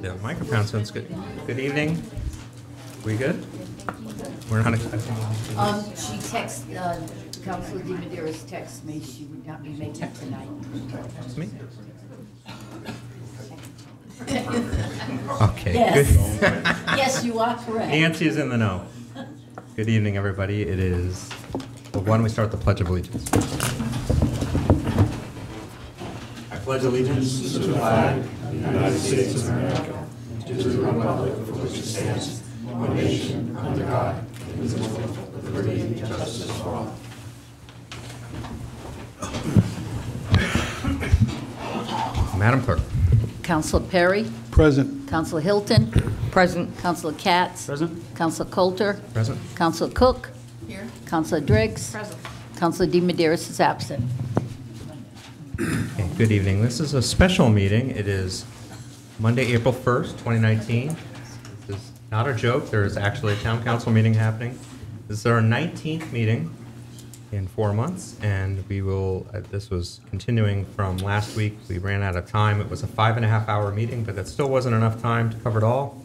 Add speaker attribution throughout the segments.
Speaker 1: The microphone sounds good. Good evening. We good? We're not expecting.
Speaker 2: She texted, Councilor DiMederos texted me she would not be making it tonight.
Speaker 1: It's me. Okay.
Speaker 2: Yes.
Speaker 1: Good.
Speaker 2: Yes, you are correct.
Speaker 1: Nancy is in the know. Good evening, everybody. It is, well, why don't we start the Pledge of Allegiance? I pledge allegiance to the flag of the United States of America, to the republic for which it stands, one nation, under God, indivisible, with liberty and justice for all. Madam Clerk.
Speaker 2: Councilor Perry,
Speaker 3: Present.
Speaker 2: Councilor Hilton. Present. Councilor Katz.
Speaker 3: Present.
Speaker 2: Councilor Coulter.
Speaker 1: Present.
Speaker 2: Councilor Cook.
Speaker 4: Here.
Speaker 2: Councilor Driggs.
Speaker 4: Present.
Speaker 2: Councilor DiMederos is absent.
Speaker 1: Okay, good evening. This is a special meeting. It is Monday, April 1st, 2019. This is not a joke. There is actually a town council meeting happening. This is our 19th meeting in 4 months, and we will, this was continuing from last week. We ran out of time. It was a 5.5-hour meeting, but that still wasn't enough time to cover it all.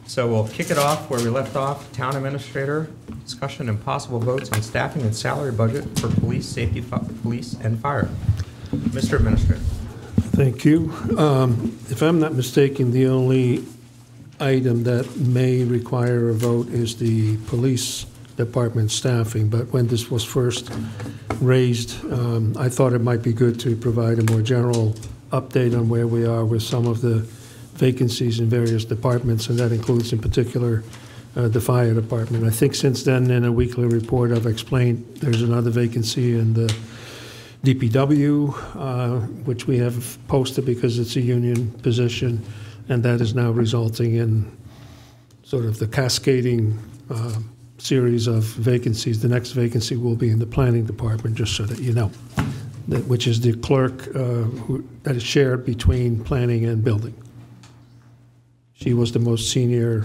Speaker 1: So we'll kick it off where we left off. Town administrator, discussion and possible votes on staffing and salary budget for police, safety, police, and fire. Mr. Administrator.
Speaker 3: Thank you. If I'm not mistaken, the only item that may require a vote is the police department staffing, but when this was first raised, I thought it might be good to provide a more general update on where we are with some of the vacancies in various departments, and that includes in particular the fire department. I think since then, in a weekly report, I've explained there's another vacancy in the DPW, which we have posted because it's a union position, and that is now resulting in sort of the cascading series of vacancies. The next vacancy will be in the planning department, just so that you know, which is the clerk that is shared between planning and building. She was the most senior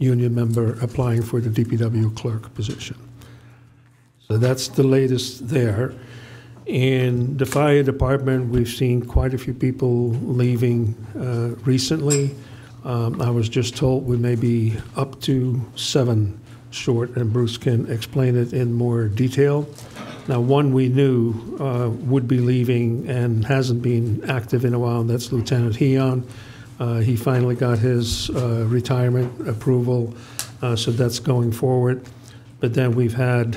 Speaker 3: union member applying for the DPW clerk position. So that's the latest there. In the fire department, we've seen quite a few people leaving recently. I was just told we may be up to 7 short, and Bruce can explain it in more detail. Now, one we knew would be leaving and hasn't been active in a while, and that's Lieutenant Heon. He finally got his retirement approval, so that's going forward. But then we've had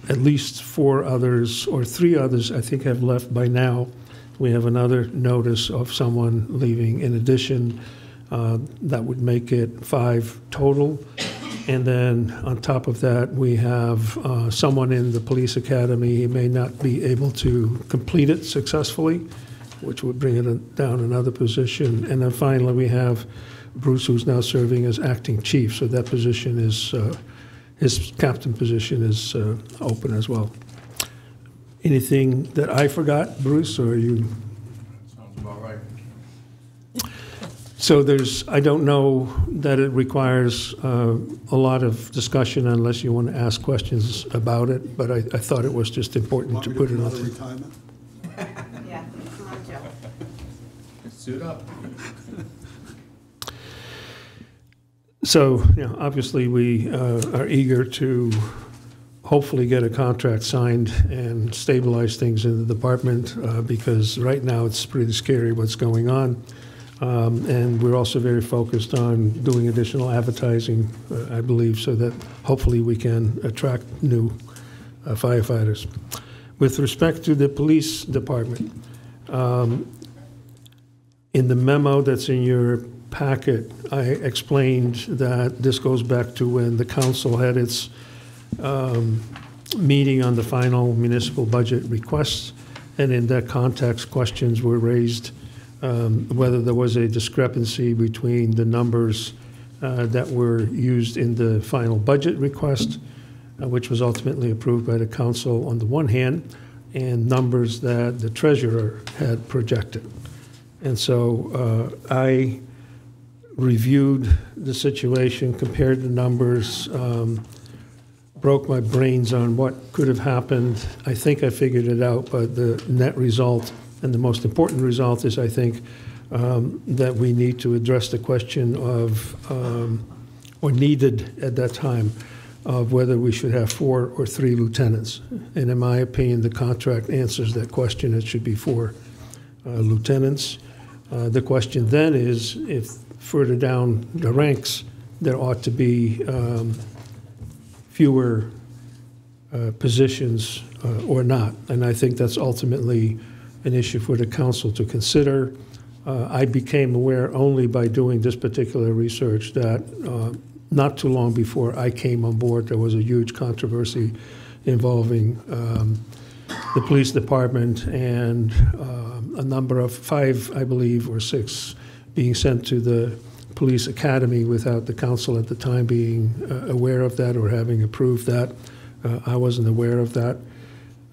Speaker 3: at least 4 others, or 3 others, I think, have left by now. We have another notice of someone leaving in addition. That would make it 5 total. And then on top of that, we have someone in the police academy. He may not be able to complete it successfully, which would bring it down another position. And then finally, we have Bruce, who's now serving as acting chief. So that position is, his captain position is open as well. Anything that I forgot, Bruce, or you?
Speaker 5: Sounds about right.
Speaker 3: So I don't know that it requires a lot of discussion unless you want to ask questions about it, but I thought it was just important to put it on.
Speaker 5: Retirement?
Speaker 4: Yeah, come on, Joe.
Speaker 1: Suit up.
Speaker 3: So, obviously we are eager to hopefully get a contract signed and stabilize things in the department because right now it's pretty scary what's going on. And we're also very focused on doing additional advertising, I believe, so that hopefully we can attract new firefighters. With respect to the police department, in the memo that's in your packet, I explained that this goes back to when the council had its meeting on the final municipal budget requests, and in that context, questions were raised whether there was a discrepancy between the numbers that were used in the final budget request, which was ultimately approved by the council on the one hand, and numbers that the treasurer had projected. And so I reviewed the situation, compared the numbers, broke my brains on what could have happened. I think I figured it out, but the net result and the most important result is, I think, that we need to address the question of, or needed at that time, of whether we should have 4 or 3 lieutenants. And in my opinion, the contract answers that question. It should be 4 lieutenants. The question then is, if further down the ranks, there ought to be fewer positions or not. And I think that's ultimately an issue for the council to consider. I became aware only by doing this particular research that not too long before I came on board, there was a huge controversy involving the police department and a number of 5, I believe, or 6 being sent to the police academy without the council at the time being aware of that or having approved that. I wasn't aware of that.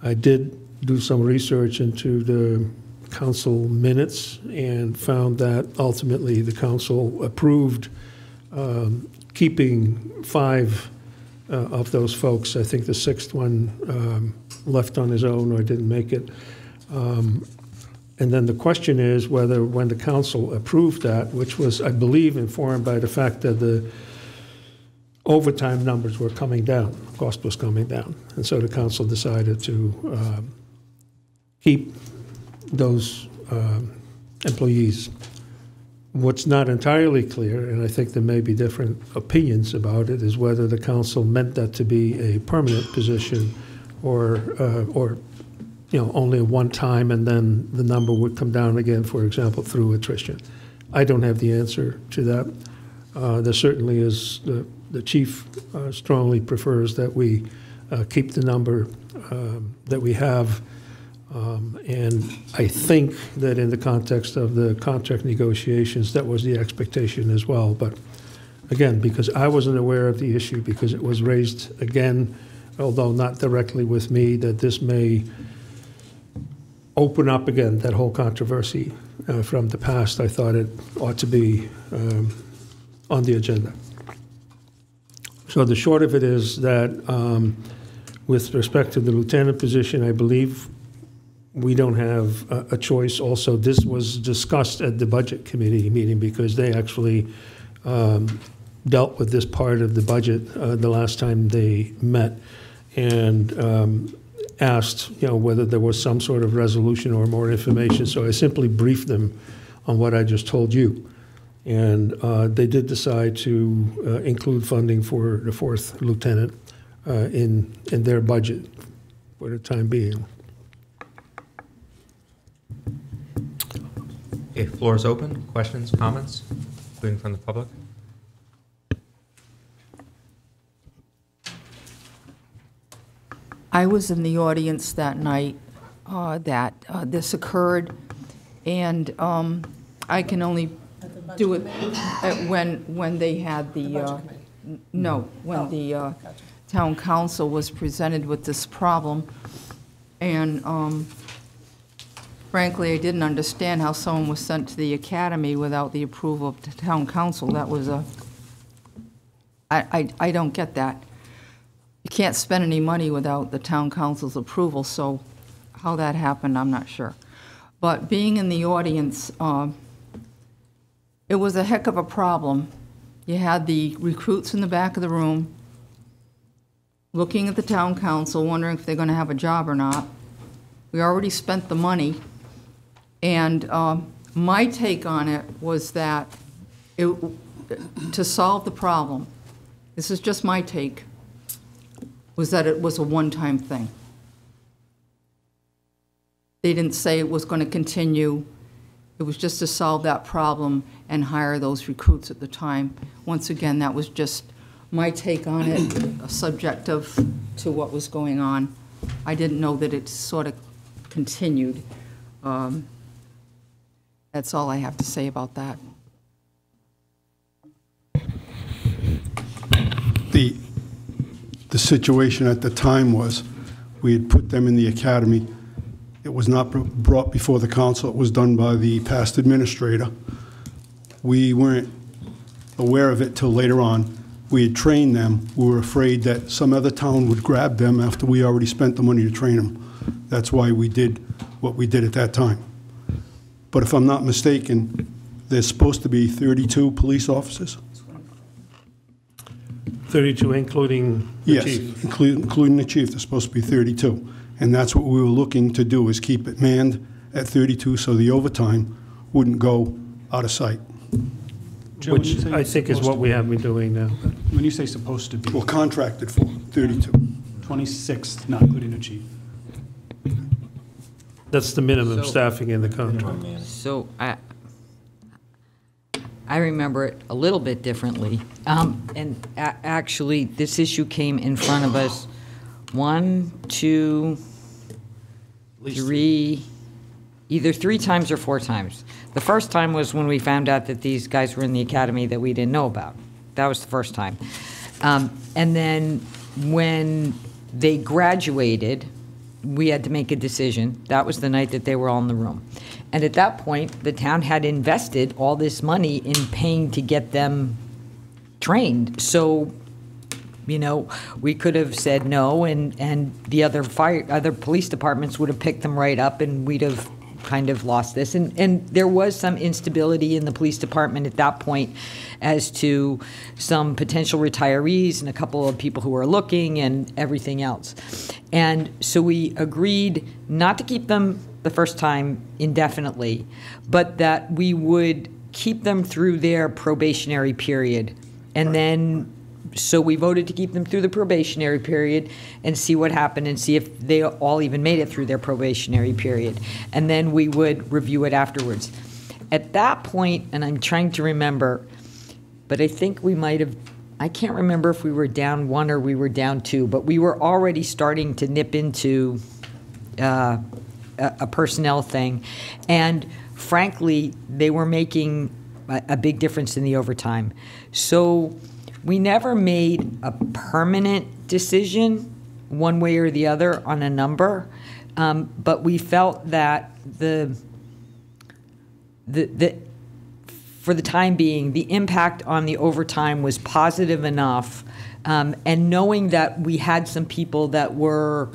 Speaker 3: I did do some research into the council minutes and found that ultimately the council approved keeping 5 of those folks. I think the 6th one left on his own or didn't make it. And then the question is whether when the council approved that, which was, I believe, informed by the fact that the overtime numbers were coming down, cost was coming down. And so the council decided to keep those employees. What's not entirely clear, and I think there may be different opinions about it, is whether the council meant that to be a permanent position or only a one time, and then the number would come down again, for example, through attrition. I don't have the answer to that. There certainly is, the chief strongly prefers that we keep the number that we have. And I think that in the context of the contract negotiations, that was the expectation as well. But again, because I wasn't aware of the issue, because it was raised again, although not directly with me, that this may open up again that whole controversy from the past, I thought it ought to be on the agenda. So the short of it is that with respect to the lieutenant position, I believe we don't have a choice. Also, this was discussed at the budget committee meeting because they actually dealt with this part of the budget the last time they met and asked, whether there was some sort of resolution or more information. So I simply briefed them on what I just told you. And they did decide to include funding for the 4th lieutenant in their budget for the time being.
Speaker 1: Okay, floor is open. Questions, comments, including from the public?
Speaker 2: I was in the audience that night that this occurred, and I can only do it when they had the, when the town council was presented with this problem. And frankly, I didn't understand how someone was sent to the academy without the approval of the town council. That was I don't get that. You can't spend any money without the town council's approval, so how that happened, I'm not sure. But being in the audience, it was a heck of a problem. You had the recruits in the back of the room looking at the town council, wondering if they're going to have a job or not. We already spent the money, and my take on it was that to solve the problem, this is just my take, was that it was a one-time thing. They didn't say it was going to continue. It was just to solve that problem and hire those recruits at the time. Once again, that was just my take on it, subjective to what was going on. I didn't know that it sort of continued. That's all I have to say about that.
Speaker 6: The situation at the time was we had put them in the academy. It was not brought before the council. It was done by the past administrator. We weren't aware of it till later on. We had trained them. We were afraid that some other town would grab them after we already spent the money to train them. That's why we did what we did at that time. But if I'm not mistaken, there's supposed to be 32 police officers?
Speaker 3: 32, including the
Speaker 6: Yes,
Speaker 3: chief.
Speaker 6: including the chief, there's supposed to be 32. And that's what we were looking to do, is keep it manned at 32 so the overtime wouldn't go out of sight.
Speaker 7: Joe, when you
Speaker 3: Which
Speaker 7: say
Speaker 3: I think is
Speaker 7: supposed
Speaker 3: what
Speaker 7: to
Speaker 3: we
Speaker 7: be-
Speaker 3: have been doing now.
Speaker 7: When you say supposed to be,
Speaker 6: Well, contracted for, 32.
Speaker 7: 26, not including the chief.
Speaker 3: That's the minimum
Speaker 8: So-
Speaker 3: staffing in the contract.
Speaker 8: So I remember it a little bit differently. And actually, this issue came in front of us 1, 2, 3, either 3 times or 4 times. The first time was when we found out that these guys were in the academy that we didn't know about. That was the first time. And then when they graduated, we had to make a decision. That was the night that they were all in the room. And at that point, the town had invested all this money in paying to get them trained. So, you know, we could have said no, and the other police departments would have picked them right up, and we'd have kind of lost this. And there was some instability in the police department at that point as to some potential retirees and a couple of people who were looking and everything else. And so we agreed not to keep them the first time indefinitely, but that we would keep them through their probationary period. And then, so we voted to keep them through the probationary period and see what happened and see if they all even made it through their probationary period. And then we would review it afterwards. At that point, and I'm trying to remember, but I think we might have, I can't remember if we were down 1 or we were down 2, but we were already starting to nip into a personnel thing. And frankly, they were making a big difference in the overtime. So we never made a permanent decision one way or the other on a number, but we felt that for the time being, the impact on the overtime was positive enough, and knowing that we had some people that were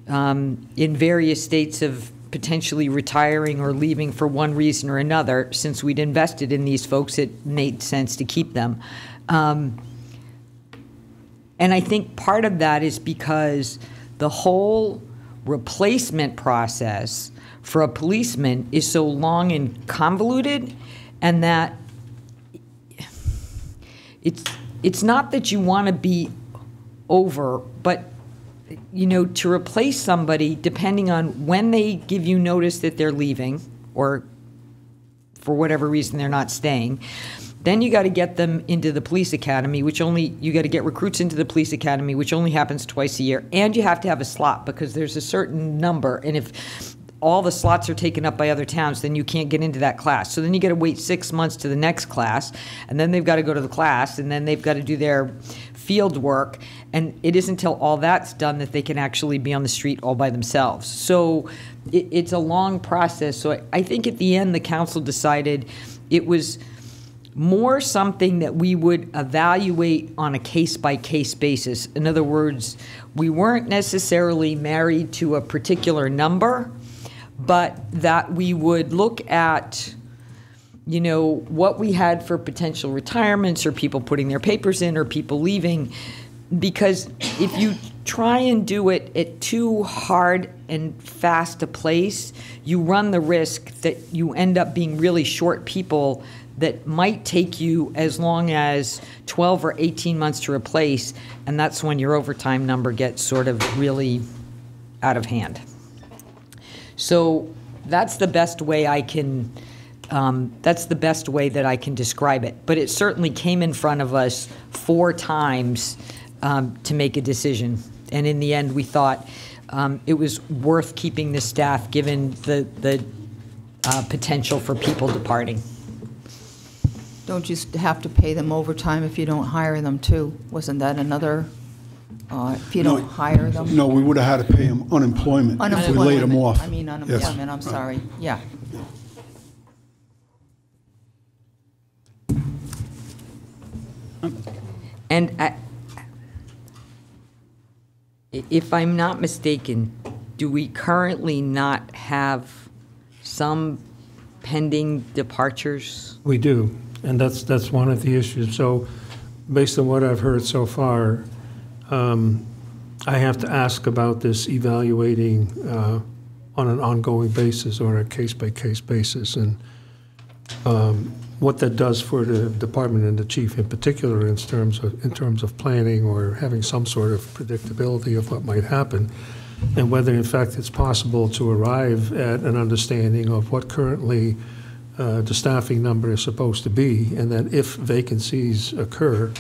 Speaker 8: in various states of potentially retiring or leaving for one reason or another, since we'd invested in these folks, it made sense to keep them. And I think part of that is because the whole replacement process for a policeman is so long and convoluted, and that it's not that you want to be over, but you know, to replace somebody, depending on when they give you notice that they're leaving, or for whatever reason they're not staying, then you got to get them into the police academy, you got to get recruits into the police academy, which only happens twice a year, and you have to have a slot because there's a certain number, and if all the slots are taken up by other towns, then you can't get into that class. So then you got to wait 6 months to the next class, and then they've got to go to the class, and then they've got to do their field work, and it isn't until all that's done that they can actually be on the street all by themselves. So it's a long process. So I think at the end, the council decided it was more something that we would evaluate on a case-by-case basis. In other words, we weren't necessarily married to a particular number, but that we would look at, you know, what we had for potential retirements or people putting their papers in or people leaving. Because if you try and do it at too hard and fast a place, you run the risk that you end up being really short people that might take you as long as 12 or 18 months to replace, and that's when your overtime number gets sort of really out of hand. So that's the best way I can, that I can describe it. But it certainly came in front of us 4 times to make a decision. And in the end, we thought it was worth keeping the staff given the potential for people departing.
Speaker 2: Don't you have to pay them overtime if you don't hire them too? Wasn't that another, if you don't hire them?
Speaker 6: No, we would have had to pay them unemployment if we laid them off.
Speaker 2: I mean
Speaker 6: Yes.
Speaker 2: unemployment, I'm sorry, yeah.
Speaker 8: And if I'm not mistaken, do we currently not have some pending departures?
Speaker 3: We do, and that's one of the issues. So based on what I've heard so far, I have to ask about this evaluating on an ongoing basis or a case-by-case basis. And what that does for the department and the chief in particular in terms of planning or having some sort of predictability of what might happen, and whether in fact it's possible to arrive at an understanding of what currently the staffing number is supposed to be, and that if vacancies occur,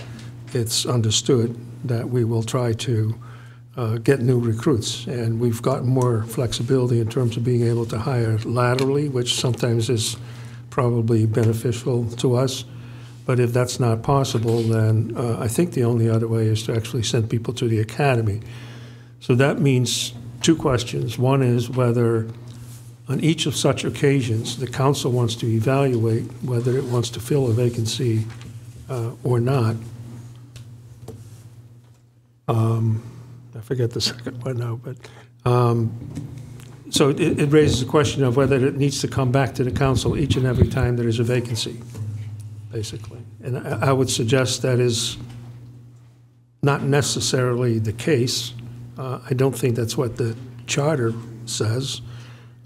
Speaker 3: it's understood that we will try to get new recruits. And we've got more flexibility in terms of being able to hire laterally, which sometimes is probably beneficial to us. But if that's not possible, then I think the only other way is to actually send people to the academy. So that means two questions. One is whether on each of such occasions, the council wants to evaluate whether it wants to fill a vacancy or not. I forget the second one now, but so it raises the question of whether it needs to come back to the council each and every time there is a vacancy, basically. And I would suggest that is not necessarily the case. I don't think that's what the charter says,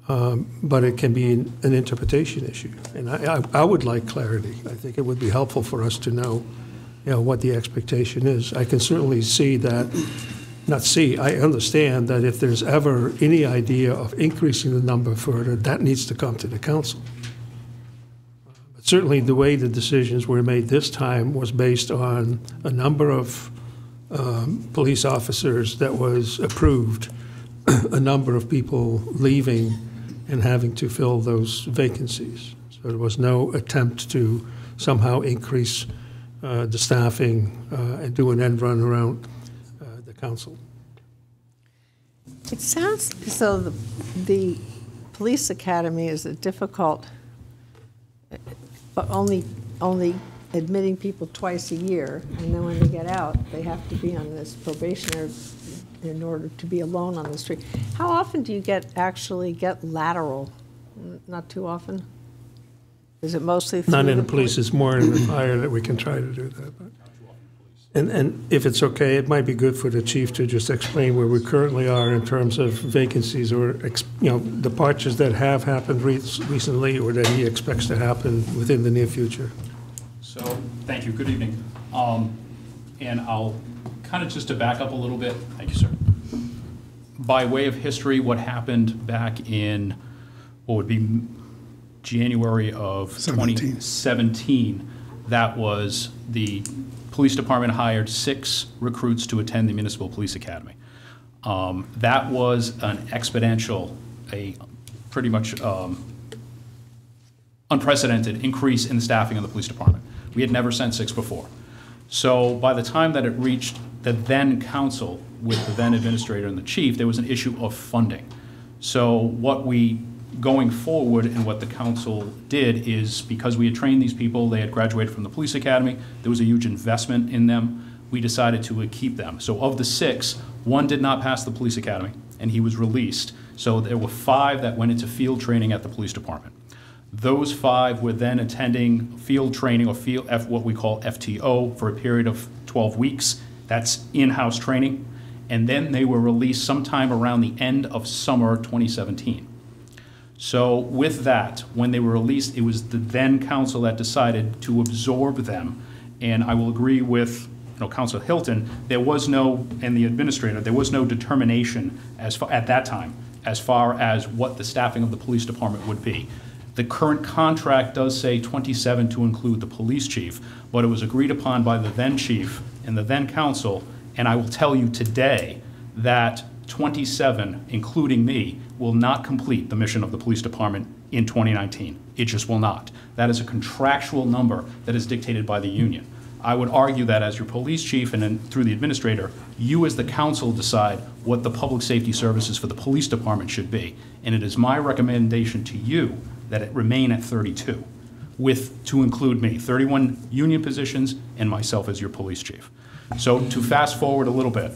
Speaker 3: but it can be an interpretation issue. And I would like clarity. I think it would be helpful for us to know, what the expectation is. I can certainly see that, I understand that if there's ever any idea of increasing the number further, that needs to come to the council. But certainly the way the decisions were made this time was based on a number of police officers that was approved, a number of people leaving and having to fill those vacancies. So there was no attempt to somehow increase the staffing and do an end run around the council.
Speaker 4: It sounds as though the police academy is a difficult, but only admitting people twice a year, and then when they get out, they have to be on this probationary in order to be alone on the street. How often do you actually get lateral? Not too often? Is it mostly through
Speaker 3: Not in the
Speaker 4: the
Speaker 3: police, it's more in the fire that we can try to do that. But. And if it's okay, it might be good for the chief to just explain where we currently are in terms of vacancies or departures that have happened recently or that he expects to happen within the near future.
Speaker 7: So, thank you, good evening. And I'll kind of just to back up a little bit, thank you, sir. By way of history, what happened back in what would be January of 2017, that was the police department hired 6 recruits to attend the Municipal Police Academy. That was an exponential, a pretty much unprecedented increase in the staffing of the police department. We had never sent 6 before. So by the time that it reached the then council with the then administrator and the chief, there was an issue of funding. So what we, going forward, and what the council did is, because we had trained these people, they had graduated from the police academy, there was a huge investment in them, we decided to keep them. So of the 6, 1 did not pass the police academy, and he was released. So there were 5 that went into field training at the police department. Those 5 were then attending field training, or what we call FTO, for a period of 12 weeks. That's in-house training. And then they were released sometime around the end of summer 2017. So with that, when they were released, it was the then council that decided to absorb them. And I will agree with Council Hilton, there was no, and the administrator, there was no determination at that time as far as what the staffing of the police department would be. The current contract does say 27 to include the police chief, but it was agreed upon by the then chief and the then council, and I will tell you today that 27, including me, will not complete the mission of the police department in 2019. It just will not. That is a contractual number that is dictated by the union. I would argue that as your police chief and then through the administrator, you as the council decide what the public safety services for the police department should be. And it is my recommendation to you that it remain at 32, to include me, 31 union positions and myself as your police chief. So to fast forward a little bit,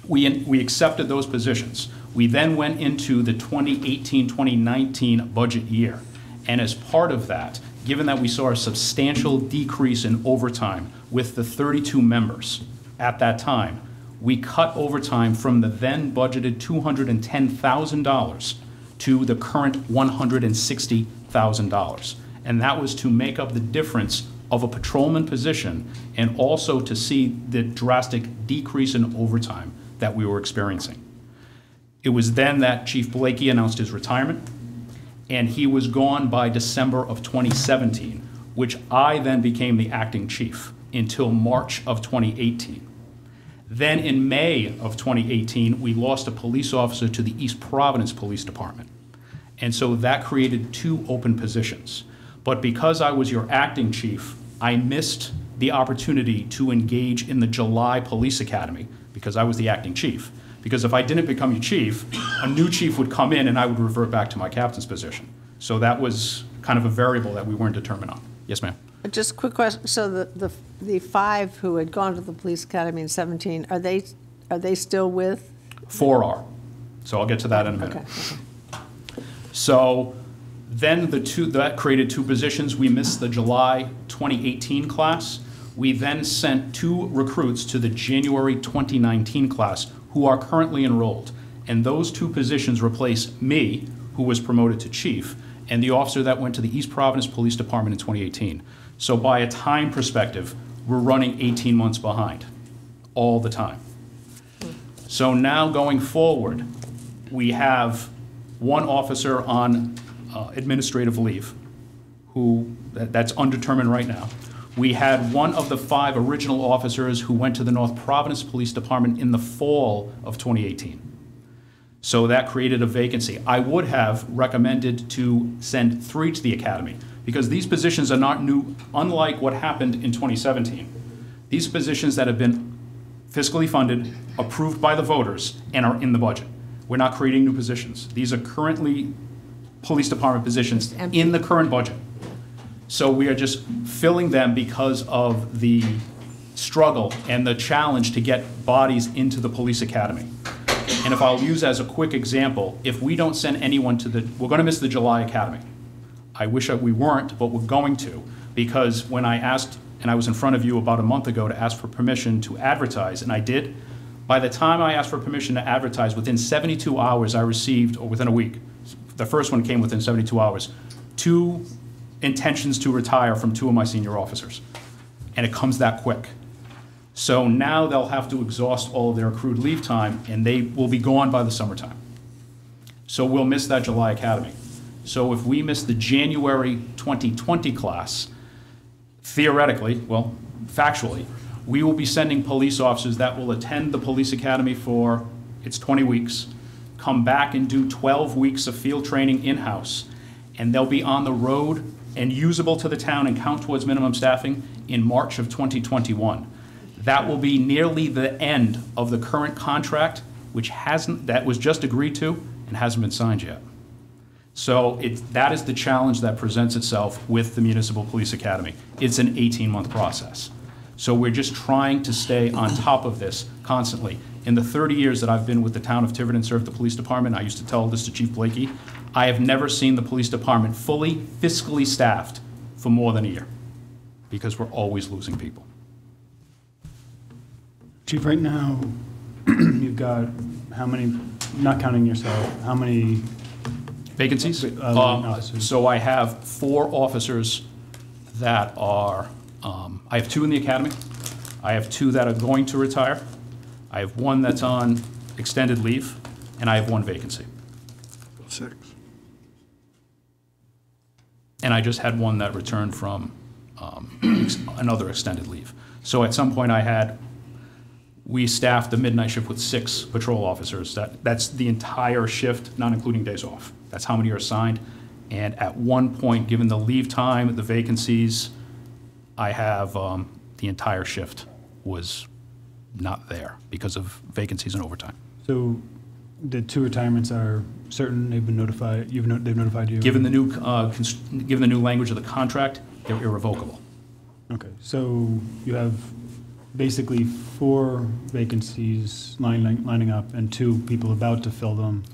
Speaker 7: we accepted those positions. We then went into the 2018-2019 budget year. And as part of that, given that we saw a substantial decrease in overtime with the 32 members at that time, we cut overtime from the then budgeted $210,000 to the current $160,000. And that was to make up the difference of a patrolman position and also to see the drastic decrease in overtime that we were experiencing. It was then that Chief Blakey announced his retirement, and he was gone by December of 2017, which I then became the acting chief until March of 2018. Then in May of 2018, we lost a police officer to the East Providence Police Department. And so that created 2 open positions. But because I was your acting chief, I missed the opportunity to engage in the July Police Academy because I was the acting chief. Because if I didn't become your chief, a new chief would come in and I would revert back to my captain's position. So that was kind of a variable that we weren't determined on. Yes, ma'am.
Speaker 4: Just a quick question. So the 5 who had gone to the police academy in 17, are they still with?
Speaker 7: 4 are. So I'll get to that in a minute.
Speaker 4: Okay.
Speaker 7: So then that created 2 positions. We missed the July 2018 class. We then sent 2 recruits to the January 2019 class who are currently enrolled. And those 2 positions replace me, who was promoted to chief, and the officer that went to the East Providence Police Department in 2018. So by a time perspective, we're running 18 months behind all the time. So now going forward, we have 1 officer on administrative leave, that's undetermined right now. We had 1 of the 5 original officers who went to the North Providence Police Department in the fall of 2018. So that created a vacancy. I would have recommended to send 3 to the academy because these positions are not new, unlike what happened in 2017. These positions that have been fiscally funded, approved by the voters, and are in the budget. We're not creating new positions. These are currently police department positions in the current budget. So we are just filling them because of the struggle and the challenge to get bodies into the police academy. And if I'll use as a quick example, if we don't send anyone to we're going to miss the July Academy. I wish we weren't, but we're going to, because when I asked, and I was in front of you about a month ago to ask for permission to advertise, and I did, by the time I asked for permission to advertise, within 72 hours I received, or within a week, the first one came within 72 hours, 2 intentions to retire from 2 of my senior officers. And it comes that quick. So now they'll have to exhaust all of their accrued leave time, and they will be gone by the summertime. So we'll miss that July Academy. So if we miss the January 2020 class, theoretically, well, factually, we will be sending police officers that will attend the police academy for, it's 20 weeks, come back and do 12 weeks of field training in-house, and they'll be on the road and usable to the town and count towards minimum staffing in March of 2021. That will be nearly the end of the current contract, that was just agreed to and hasn't been signed yet. So that is the challenge that presents itself with the Municipal Police Academy. It's an 18-month process. So we're just trying to stay on top of this constantly. In the 30 years that I've been with the town of Tiverton, served the police department, I used to tell this to Chief Blakey, I have never seen the police department fully fiscally staffed for more than a year because we're always losing people.
Speaker 9: Chief, right now, you've got how many, not counting yourself, how many
Speaker 7: vacancies?
Speaker 9: Officers.
Speaker 7: So I have 4 officers that are, I have 2 in the academy. I have 2 that are going to retire. I have 1 that's on extended leave, and I have 1 vacancy.
Speaker 6: 6.
Speaker 7: And I just had 1 that returned from another extended leave. So at some point we staffed the midnight shift with 6 patrol officers. That's the entire shift, not including days off. That's how many are assigned. And at one point, given the leave time, the vacancies, I have the entire shift was not there because of vacancies and overtime.
Speaker 9: So the 2 retirements are certain, they've been notified, they've notified you?
Speaker 7: Given the new language of the contract, they're irrevocable.
Speaker 9: Okay, so you have basically 4 vacancies lining up and 2 people about to fill them,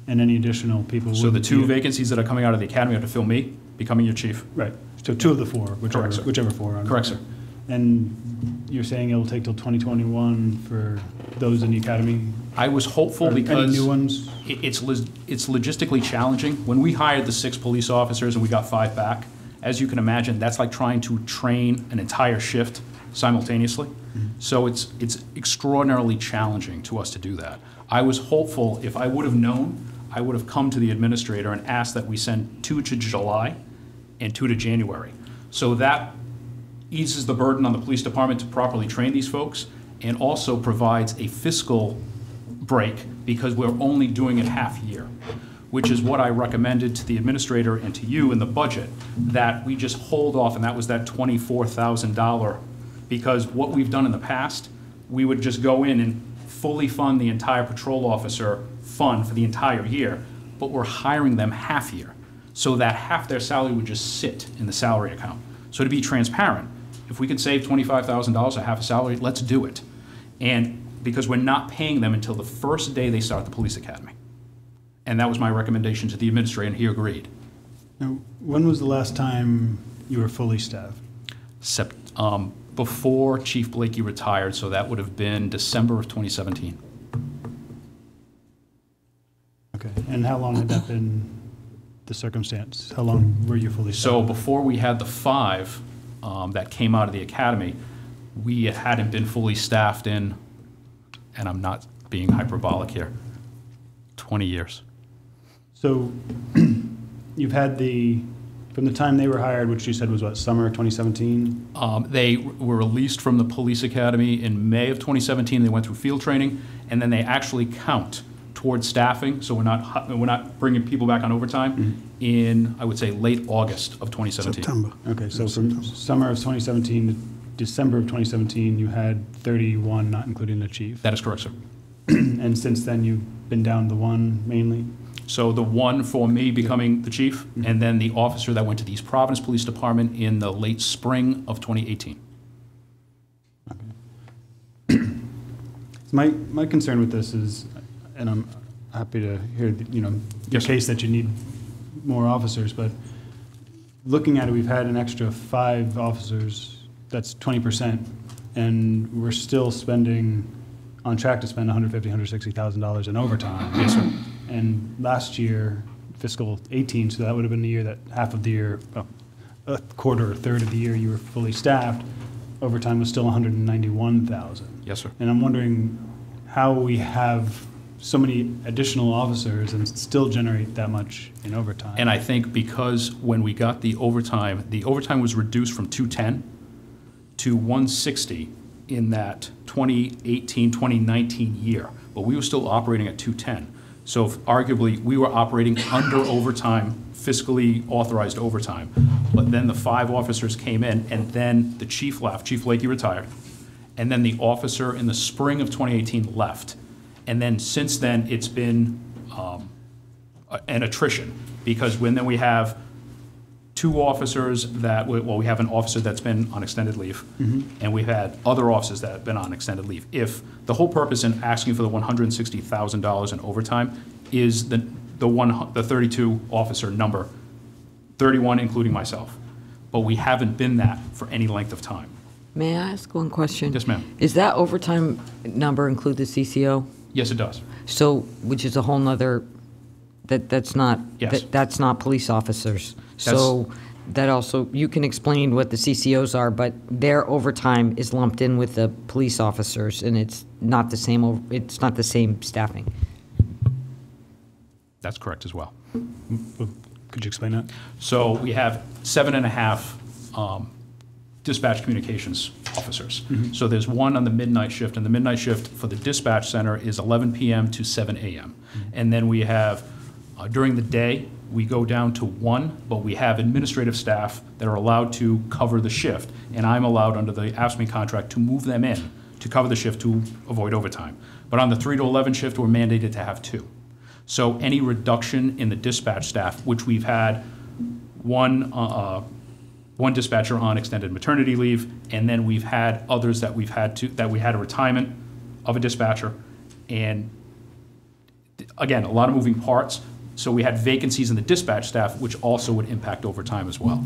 Speaker 9: and any additional people.
Speaker 7: So the
Speaker 9: wouldn't
Speaker 7: 2
Speaker 9: be-
Speaker 7: vacancies that are coming out of the academy are to fill me, becoming your chief.
Speaker 9: Right, so 2 of the 4,
Speaker 7: Correct, sir.
Speaker 9: whichever 4.
Speaker 7: Correct, sir.
Speaker 9: And you're saying it'll take till 2021 for those in the academy?
Speaker 7: I was hopeful
Speaker 9: Any
Speaker 7: because
Speaker 9: new ones?
Speaker 7: it's logistically challenging. When we hired the 6 police officers and we got 5 back, as you can imagine, that's like trying to train an entire shift simultaneously. So it's extraordinarily challenging to us to do that. I was hopeful, if I would have known, I would have come to the administrator and asked that we send 2 to July and 2 to January. So that eases the burden on the police department to properly train these folks, and also provides a fiscal break because we're only doing it half year, which is what I recommended to the administrator and to you in the budget, that we just hold off, and that was that $24,000, because what we've done in the past, we would just go in and fully fund the entire patrol officer fund for the entire year, but we're hiring them half year, so that half their salary would just sit in the salary account. So to be transparent, if we could save $25,000 a half a salary, let's do it. And because we're not paying them until the first day they start the police academy. And that was my recommendation to the administrator, and he agreed.
Speaker 9: Now, when was the last time you were fully staffed?
Speaker 7: Before Chief Blakey retired, so that would have been December of 2017.
Speaker 9: Okay, and how long had that been the circumstance? How long were you fully staffed?
Speaker 7: So before we had the 5 that came out of the academy, we hadn't been fully staffed in, and I'm not being hyperbolic here, 20 years.
Speaker 9: So you've had from the time they were hired, which you said was what, summer of 2017?
Speaker 7: They were released from the police academy in May of 2017. They went through field training, and then they actually count towards staffing, so we're not bringing people back on overtime in, I would say, late August of 2017.
Speaker 6: September.
Speaker 9: Okay, so from summer of 2017 to December of 2017, you had 31, not including the chief.
Speaker 7: That is correct, sir.
Speaker 9: And since then, you've been down to 1 mainly?
Speaker 7: So the 1 for me becoming the chief, and then the officer that went to the East Providence Police Department in the late spring of 2018.
Speaker 9: My concern with this is, and I'm happy to hear, your
Speaker 7: Yes, sir.
Speaker 9: case that you need more officers, but looking at it, we've had an extra 5 officers, that's 20%, and we're still on track to spend $150,000, $160,000 in overtime.
Speaker 7: Yes, sir.
Speaker 9: And last year, fiscal 18, so that would have been the year that half of the year, a quarter or a third of the year you were fully staffed, overtime was still $191,000.
Speaker 7: Yes, sir.
Speaker 9: And I'm wondering how we have so many additional officers and still generate that much in overtime.
Speaker 7: And I think because when we got the overtime was reduced from 210 to 160 in that 2018, 2019 year, but we were still operating at 210. So arguably, we were operating under overtime, fiscally authorized overtime. But then the 5 officers came in, and then the chief left. Chief Blakey retired. And then the officer in the spring of 2018 left. And then since then, it's been an attrition, because then we have 2 officers that, we have an officer that's been on extended leave, and we've had other officers that have been on extended leave. If the whole purpose in asking for the $160,000 in overtime is the 32 officer number, 31 including myself, but we haven't been that for any length of time.
Speaker 8: May I ask one question?
Speaker 7: Yes, ma'am.
Speaker 8: Is that overtime number include the CCO?
Speaker 7: Yes, it does.
Speaker 8: So, which is a whole nother, that's not,
Speaker 7: Yes.
Speaker 8: that's not police officers. So that also, you can explain what the CCOs are, but their overtime is lumped in with the police officers, and it's not the same staffing.
Speaker 7: That's correct as well.
Speaker 9: Could you explain that?
Speaker 7: So we have 7.5 dispatch communications officers. So there's 1 on the midnight shift, and the midnight shift for the dispatch center is 11 p.m. to 7 a.m. And then we have, during the day, we go down to 1, but we have administrative staff that are allowed to cover the shift, and I'm allowed under the AFSCME contract to move them in to cover the shift to avoid overtime. But on the 3 to 11 shift, we're mandated to have 2. So any reduction in the dispatch staff, which we've had one one dispatcher on extended maternity leave, and then we've had others that we had a retirement of a dispatcher, and again, a lot of moving parts. So we had vacancies in the dispatch staff, which also would impact overtime as well.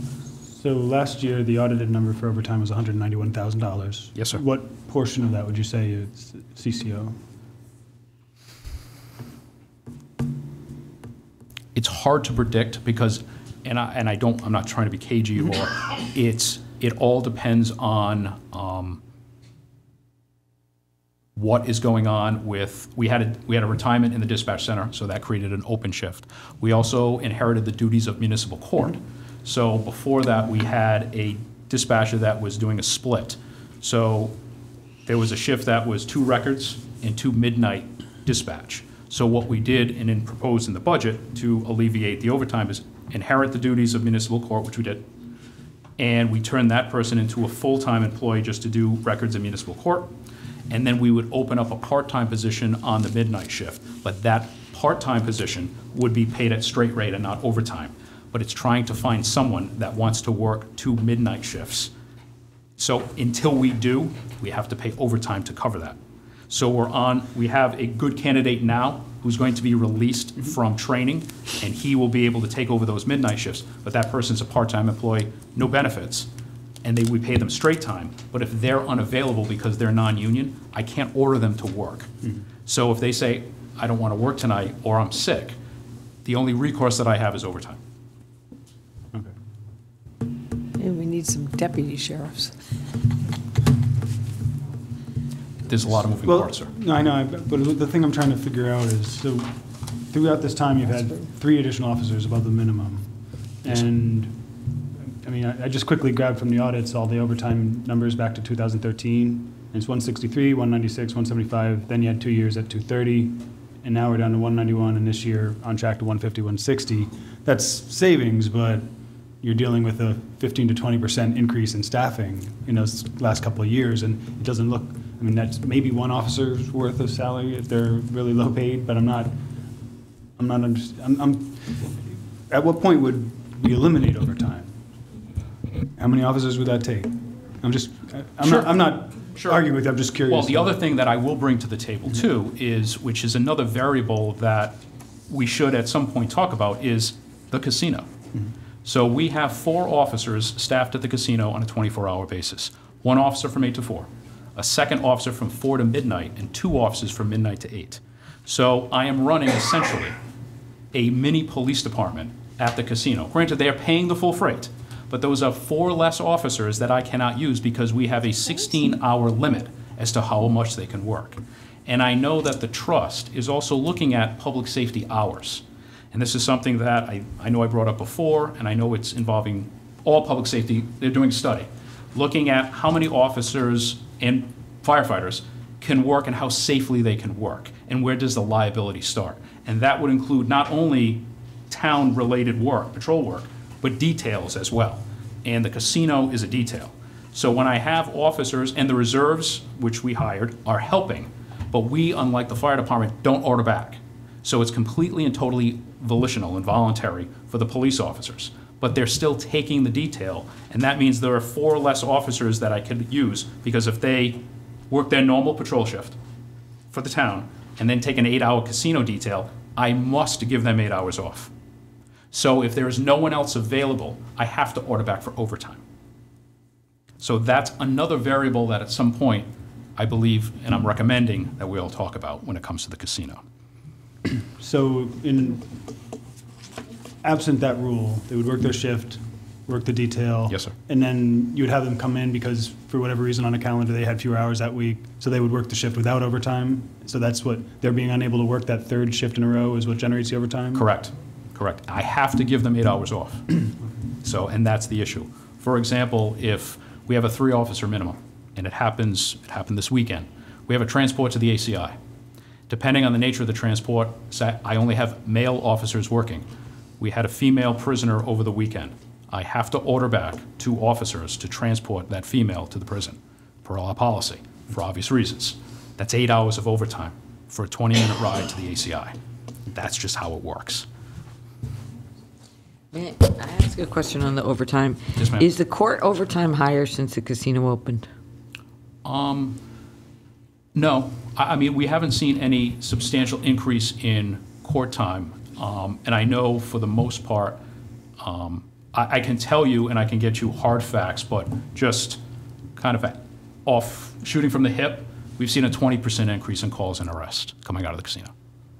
Speaker 9: So last year, the audited number for overtime was $191,000.
Speaker 7: Yes, sir.
Speaker 9: What portion of that would you say is CCO?
Speaker 7: It's hard to predict because, I'm not trying to be cagey, or it all depends on what is going on with, we had a retirement in the dispatch center, so that created an open shift. We also inherited the duties of municipal court. So before that, we had a dispatcher that was doing a split. So there was a shift that was 2 records and 2 midnight dispatch. So what we did, and then proposed in the budget to alleviate the overtime, is inherit the duties of municipal court, which we did, and we turned that person into a full-time employee just to do records in municipal court. And then we would open up a part-time position on the midnight shift. But that part-time position would be paid at straight rate and not overtime. But it's trying to find someone that wants to work 2 midnight shifts. So until we do, we have to pay overtime to cover that. So we have a good candidate now who's going to be released from training, and he will be able to take over those midnight shifts. But that person's a part-time employee, no benefits, and we pay them straight time. But if they're unavailable because they're non-union, I can't order them to work. So if they say, I don't want to work tonight, or I'm sick, the only recourse that I have is overtime.
Speaker 9: Okay.
Speaker 4: And we need some deputy sheriffs.
Speaker 7: There's a lot of moving parts, sir.
Speaker 9: No, I know, but the thing I'm trying to figure out is, so throughout this time, you've had 3 additional officers above the minimum. And, I mean, I just quickly grabbed from the audits all the overtime numbers back to 2013. And it's 163, 196, 175. Then you had 2 years at 230. And now we're down to 191, and this year on track to 150, 160. That's savings, but you're dealing with a 15 to 20% increase in staffing in those last couple of years, and it doesn't look, I mean, that's maybe 1 officer's worth of salary if they're really low paid, but at what point would we eliminate overtime? How many officers would that take? I'm not arguing with you, I'm just curious.
Speaker 7: Well, the other thing that I will bring to the table too is, which is another variable that we should at some point talk about, is the casino. So we have 4 officers staffed at the casino on a 24-hour basis. 1 officer from 8 to 4, a 2nd officer from 4 to midnight, and 2 officers from midnight to 8. So I am running essentially a mini police department at the casino. Granted, they are paying the full freight, but those are 4 less officers that I cannot use because we have a 16-hour limit as to how much they can work. And I know that the trust is also looking at public safety hours. And this is something that I know I brought up before, and I know it's involving all public safety. They're doing a study, looking at how many officers and firefighters can work and how safely they can work, and where does the liability start. And that would include not only town-related work, patrol work, but details as well. And the casino is a detail. So when I have officers, and the reserves, which we hired, are helping, but we, unlike the fire department, don't order back. So it's completely and totally volitional and voluntary for the police officers. But they're still taking the detail, and that means there are 4 less officers that I could use, because if they work their normal patrol shift for the town and then take an 8-hour casino detail, I must give them 8 hours off. So if there is no one else available, I have to order back for overtime. So that's another variable that at some point, I believe, and I'm recommending, that we all talk about when it comes to the casino.
Speaker 9: So absent that rule, they would work their shift, work the detail.
Speaker 7: Yes, sir.
Speaker 9: And then you would have them come in because for whatever reason on a calendar, they had fewer hours that week. So they would work the shift without overtime. So that's what, they're being unable to work that 3rd shift in a row is what generates the overtime?
Speaker 7: Correct. I have to give them 8 hours off. So, and that's the issue. For example, if we have a 3-officer minimum, and it happened this weekend, we have a transport to the ACI. Depending on the nature of the transport, I only have male officers working. We had a female prisoner over the weekend. I have to order back 2 officers to transport that female to the prison, per our policy, for obvious reasons. That's 8 hours of overtime for a 20-minute ride to the ACI. That's just how it works.
Speaker 8: May I ask a question on the overtime?
Speaker 7: Yes, ma'am.
Speaker 8: Is the court overtime higher since the casino opened?
Speaker 7: No, I mean, we haven't seen any substantial increase in court time. And I know for the most part, I can tell you and I can get you hard facts, but just kind of off shooting from the hip, we've seen a 20% increase in calls and arrests coming out of the casino.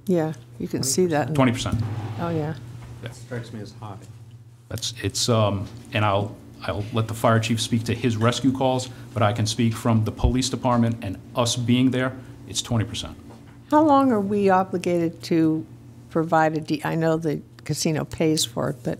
Speaker 4: Yeah, you can see that.
Speaker 7: 20%.
Speaker 4: Oh, yeah.
Speaker 1: That strikes me as high.
Speaker 7: And I'll let the fire chief speak to his rescue calls, but I can speak from the police department and us being there, it's 20%.
Speaker 4: How long are we obligated to provide I know the casino pays for it, but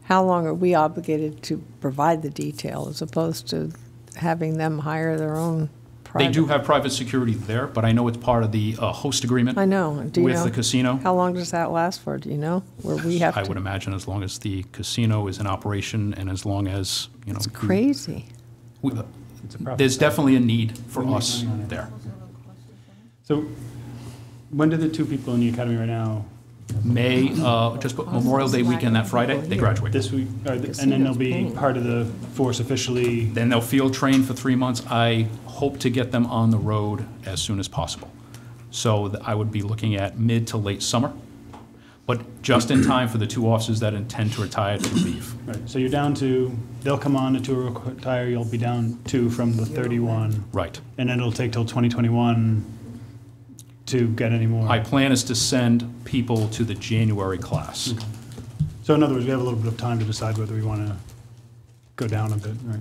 Speaker 4: how long are we obligated to provide the detail as opposed to having them hire their own private?
Speaker 7: They do have private security there, but I know it's part of the host agreement.
Speaker 4: I know. Do you
Speaker 7: with
Speaker 4: know
Speaker 7: the casino.
Speaker 4: How long does that last for? Do you know? Where we have
Speaker 7: I
Speaker 4: to?
Speaker 7: would imagine as long as the casino is in operation and as long as, you know.
Speaker 4: It's crazy.
Speaker 7: There's definitely a need for us there.
Speaker 9: So when do the two people in the academy right now,
Speaker 7: May, just put Memorial Day weekend, that Friday, they graduate.
Speaker 9: this week, and then they'll be part of the force officially?
Speaker 7: Then they'll field train for 3 months. I hope to get them on the road as soon as possible. So I would be looking at mid to late summer, but just in time for the two officers that intend to retire to leave.
Speaker 9: Right, so you're down to, they'll come on to retire, you'll be down 2 from the 31.
Speaker 7: Right.
Speaker 9: And then it'll take till 2021 to get any more?
Speaker 7: My plan is to send people to the January class.
Speaker 9: So in other words, we have a little bit of time to decide whether we want to go down a bit, right?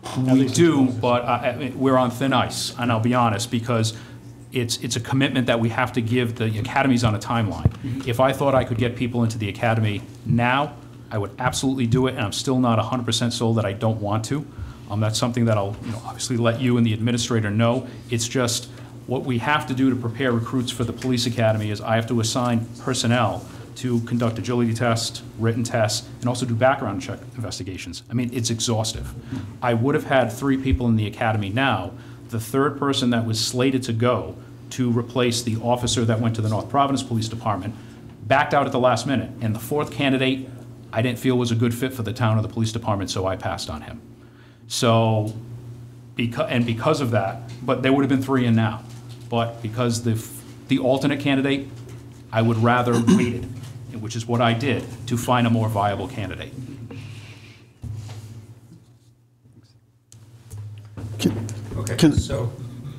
Speaker 9: At
Speaker 7: We
Speaker 9: least
Speaker 7: do,
Speaker 9: until-
Speaker 7: but we're on thin ice, and I'll be honest, because it's a commitment that we have to give. The academy's on a timeline. If I thought I could get people into the academy now, I would absolutely do it, and I'm still not 100% sold that I don't want to. That's something that I'll, obviously let you and the administrator know. It's just what we have to do to prepare recruits for the police academy is I have to assign personnel to conduct agility tests, written tests, and also do background check investigations. I mean, it's exhaustive. I would have had 3 people in the academy now. The third person that was slated to go to replace the officer that went to the North Providence Police Department backed out at the last minute. And the fourth candidate, I didn't feel was a good fit for the town or the police department, so I passed on him. So, because of that, but there would have been 3 in now. But because the alternate candidate, I would rather waited, which is what I did, to find a more viable candidate.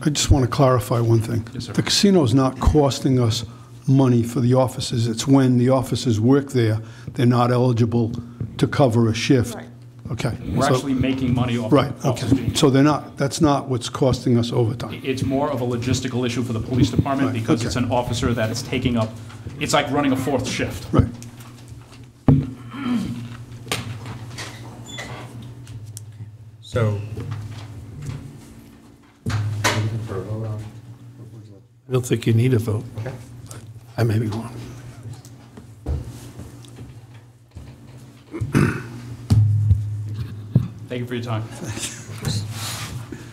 Speaker 6: I just want to clarify one thing.
Speaker 7: Yes, sir.
Speaker 6: The casino's not costing us money for the officers. It's when the officers work there, they're not eligible to cover a shift.
Speaker 4: Right.
Speaker 6: Okay.
Speaker 7: We're
Speaker 6: so-
Speaker 7: actually making money off
Speaker 6: Right,
Speaker 7: of officers
Speaker 6: okay.
Speaker 7: being.
Speaker 6: So that's not what's costing us overtime.
Speaker 7: It's more of a logistical issue for the police department
Speaker 6: Right,
Speaker 7: because
Speaker 6: okay.
Speaker 7: it's an officer that is taking up, it's like running a 4th shift.
Speaker 6: Right.
Speaker 1: So, looking for a vote on?
Speaker 3: I don't think you need a vote.
Speaker 1: Okay.
Speaker 3: I may be wrong.
Speaker 7: Thank you for your time.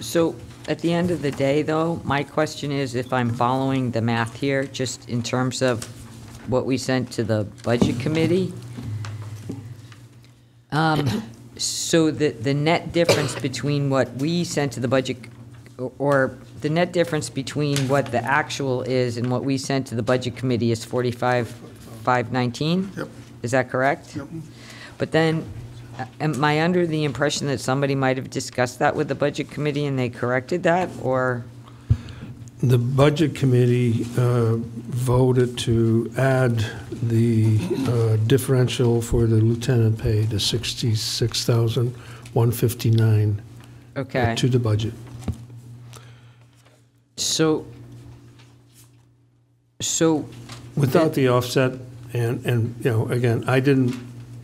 Speaker 8: So at the end of the day, though, my question is if I'm following the math here, just in terms of what we sent to the Budget Committee. So the net difference between what we sent to the budget, or the net difference between what the actual is and what we sent to the Budget Committee is 45,519?
Speaker 6: Yep.
Speaker 8: Is that correct?
Speaker 6: Yep.
Speaker 8: But then, am I under the impression that somebody might have discussed that with the Budget Committee and they corrected that, or?
Speaker 3: The Budget Committee voted to add the differential for the lieutenant pay to $66,159
Speaker 8: Okay.
Speaker 3: to the budget.
Speaker 8: So,
Speaker 3: Without the offset, and again, I didn't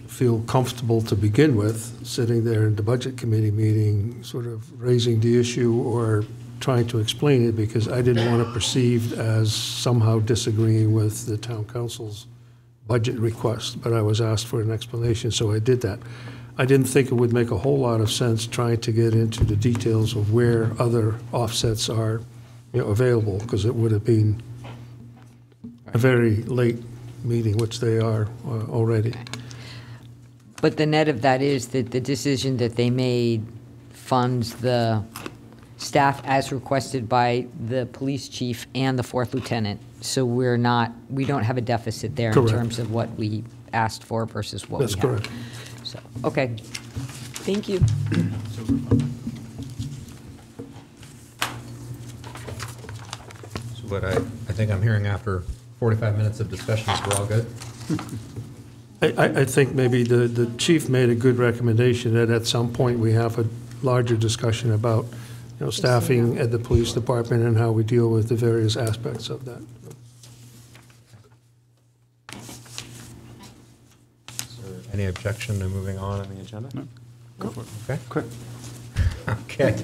Speaker 3: feel comfortable to begin with, sitting there in the Budget Committee meeting, sort of raising the issue or trying to explain it, because I didn't want to perceived as somehow disagreeing with the town council's budget request, but I was asked for an explanation, so I did that. I didn't think it would make a whole lot of sense trying to get into the details of where other offsets are available, because it would have been a very late meeting, which they are already.
Speaker 8: But the net of that is that the decision that they made funds the staff as requested by the police chief and the fourth lieutenant. So we don't have a deficit there in
Speaker 3: Correct.
Speaker 8: terms of what we asked for versus what we have.
Speaker 3: That's correct.
Speaker 8: So, okay. Thank you.
Speaker 1: So what I think I'm hearing after 45 minutes of discussion is we're all good.
Speaker 3: I think maybe the chief made a good recommendation that at some point we have a larger discussion about, staffing at the police department and how we deal with the various aspects of that.
Speaker 1: Is there any objection to moving on the agenda?
Speaker 9: No. Go for it.
Speaker 1: Okay.
Speaker 9: Quick.
Speaker 1: Okay.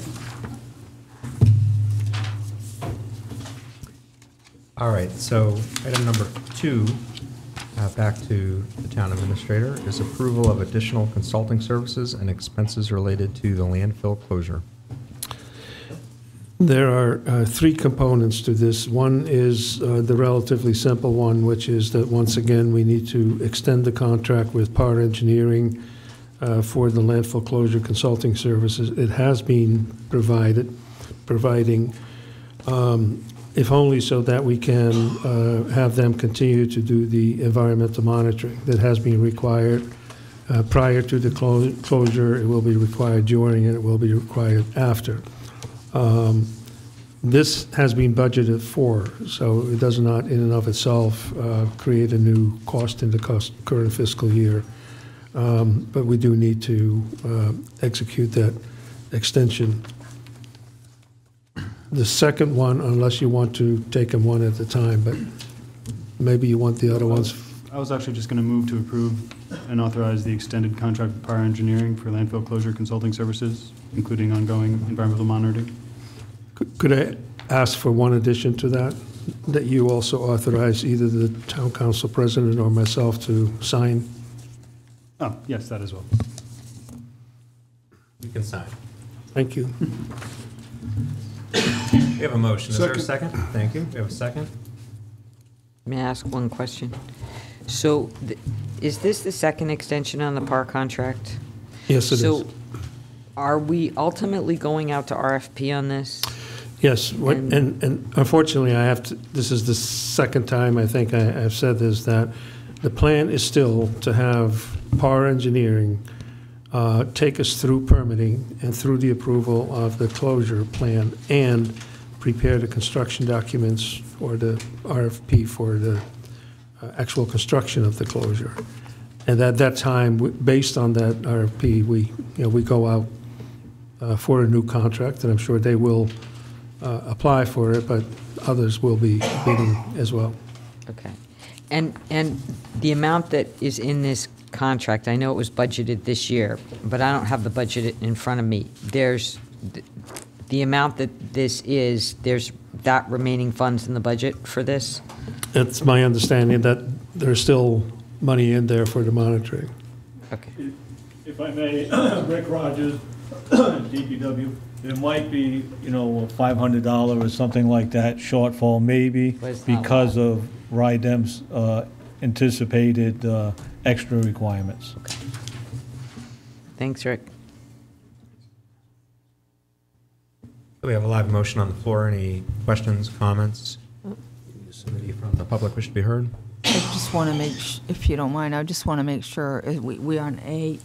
Speaker 1: All right, so item number 2, back to the town administrator, is approval of additional consulting services and expenses related to the landfill closure.
Speaker 3: There are 3 components to this. One is the relatively simple one, which is that, once again, we need to extend the contract with Power Engineering for the landfill closure consulting services. It has been providing, if only so that we can have them continue to do the environmental monitoring that has been required prior to the closure. It will be required during, and it will be required after. This has been budgeted for, so it does not in and of itself create a new cost in the current fiscal year. But we do need to execute that extension. The second one, unless you want to take them one at a time, but maybe you want the other ones.
Speaker 9: I was actually just going to move to approve and authorize the extended contract with Power Engineering for landfill closure consulting services, including ongoing environmental monitoring.
Speaker 3: Could I ask for one addition to that, that you also authorize either the town council president or myself to sign?
Speaker 9: Oh, yes, that as well.
Speaker 1: You can sign.
Speaker 3: Thank you.
Speaker 1: We have a motion. Is there a second? Thank you. We have a second.
Speaker 8: May I ask one question? So is this the second extension on the PAR contract?
Speaker 3: Yes, it is.
Speaker 8: So are we ultimately going out to RFP on this?
Speaker 3: Yes, and unfortunately, I have to, this is the second time I think I've said this, that the plan is still to have Power Engineering take us through permitting and through the approval of the closure plan and prepare the construction documents or the RFP for the actual construction of the closure. And at that time, based on that RFP, we go out for a new contract, and I'm sure they will apply for it, but others will be bidding as well.
Speaker 8: Okay. And the amount that is in this contract, I know it was budgeted this year, but I don't have the budget in front of me. There's the amount that this is, there's that remaining funds in the budget for this?
Speaker 3: It's my understanding that there's still money in there for the monitoring.
Speaker 8: Okay.
Speaker 5: If I may, Rick Rogers, DPW, there might be, a $500 or something like that shortfall, maybe,
Speaker 8: But it's not
Speaker 5: because of RIDEM's anticipated extra requirements.
Speaker 8: Thanks, Rick.
Speaker 1: We have a live motion on the floor. Any questions, comments? Somebody from the public wish to be heard?
Speaker 2: I just want to if you don't mind, I just want to make sure, we are on A?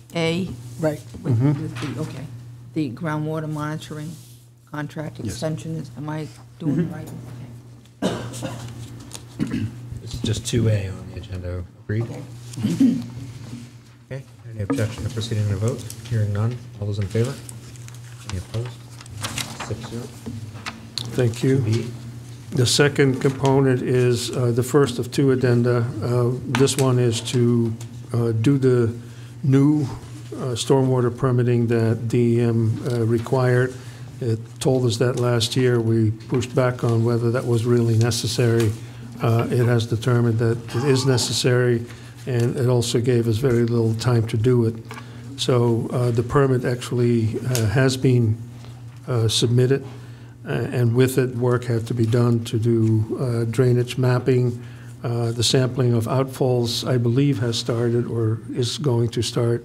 Speaker 4: Right.
Speaker 2: With the, okay, the groundwater monitoring contract extension, am I doing it right? Okay.
Speaker 1: It's just 2A on the agenda. Agreed? Okay. Any objection to proceeding to vote? Hearing none. All those in favor? Any opposed? 6-0.
Speaker 3: Thank you.
Speaker 1: B.
Speaker 3: The second component is the first of 2 addenda. This one is to do the new stormwater permitting that DEM required. It told us that last year. We pushed back on whether that was really necessary. It has determined that it is necessary, and it also gave us very little time to do it. So the permit actually has been submitted, and with it, work had to be done to do drainage mapping, The sampling of outfalls, I believe, has started or is going to start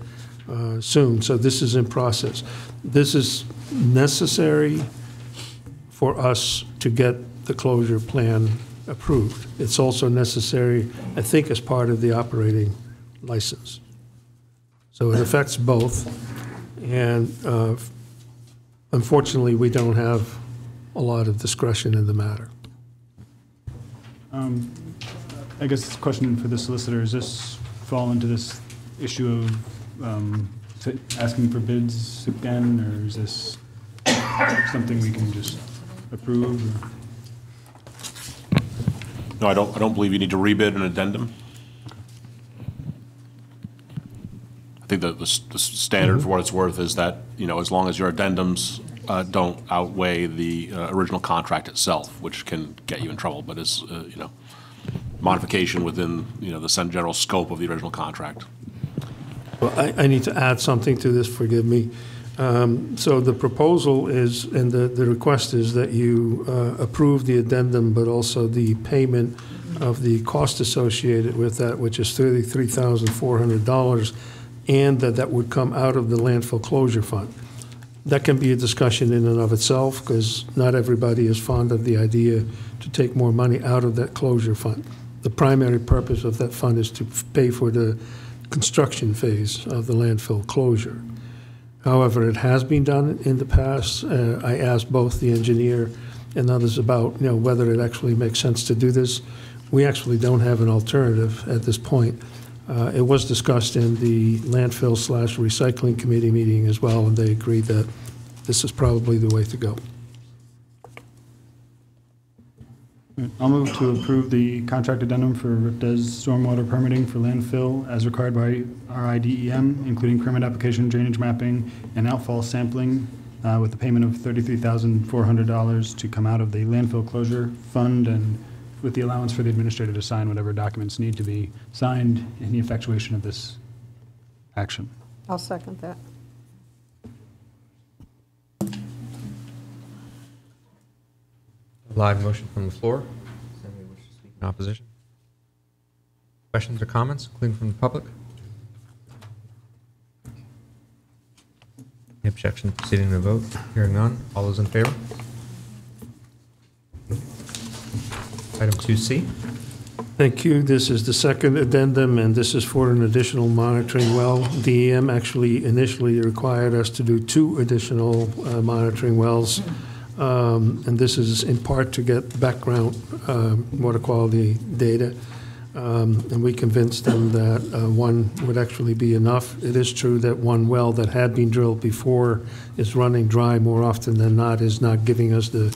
Speaker 3: soon. So this is in process. This is necessary for us to get the closure plan approved. It's also necessary, I think, as part of the operating license. So it affects both. And unfortunately, we don't have a lot of discretion in the matter.
Speaker 9: I guess it's a question for the solicitor. Does this fall into this issue of asking for bids again, or is this something we can just approve? Or?
Speaker 10: No, I don't believe you need to rebid an addendum. I think the standard for what it's worth is that, you know, as long as your addendums don't outweigh the original contract itself, which can get you in trouble, but is, you know, modification within, you know, the general scope of the original contract.
Speaker 3: Well, I need to add something to this, forgive me. So the proposal is, and the request is that you approve the addendum, but also the payment of the cost associated with that, which is $33,400, and that would come out of the landfill closure fund. That can be a discussion in and of itself, because not everybody is fond of the idea to take more money out of that closure fund. The primary purpose of that fund is to pay for the construction phase of the landfill closure. However, it has been done in the past. I asked both the engineer and others about, you know, whether it actually makes sense to do this. We actually don't have an alternative at this point. It was discussed in the landfill/recycling committee meeting as well, and they agreed that this is probably the way to go.
Speaker 9: I'll move to approve the contract addendum for RIPDES stormwater permitting for landfill as required by RIDEM, including permit application, drainage mapping, and outfall sampling, with the payment of $33,400 to come out of the landfill closure fund, and with the allowance for the administrator to sign whatever documents need to be signed in the effectuation of this action.
Speaker 4: I'll second that.
Speaker 1: Live motion from the floor. Does anybody wish to speak in opposition? Questions or comments, including from the public? Any objection to proceeding to vote? Hearing none. All those in favor? Item 2C.
Speaker 3: Thank you. This is the second addendum, and this is for an additional monitoring well. DEM actually initially required us to do 2 additional monitoring wells. And this is in part to get background water quality data. And we convinced them that 1 would actually be enough. It is true that 1 well that had been drilled before is running dry more often than not, is not giving us the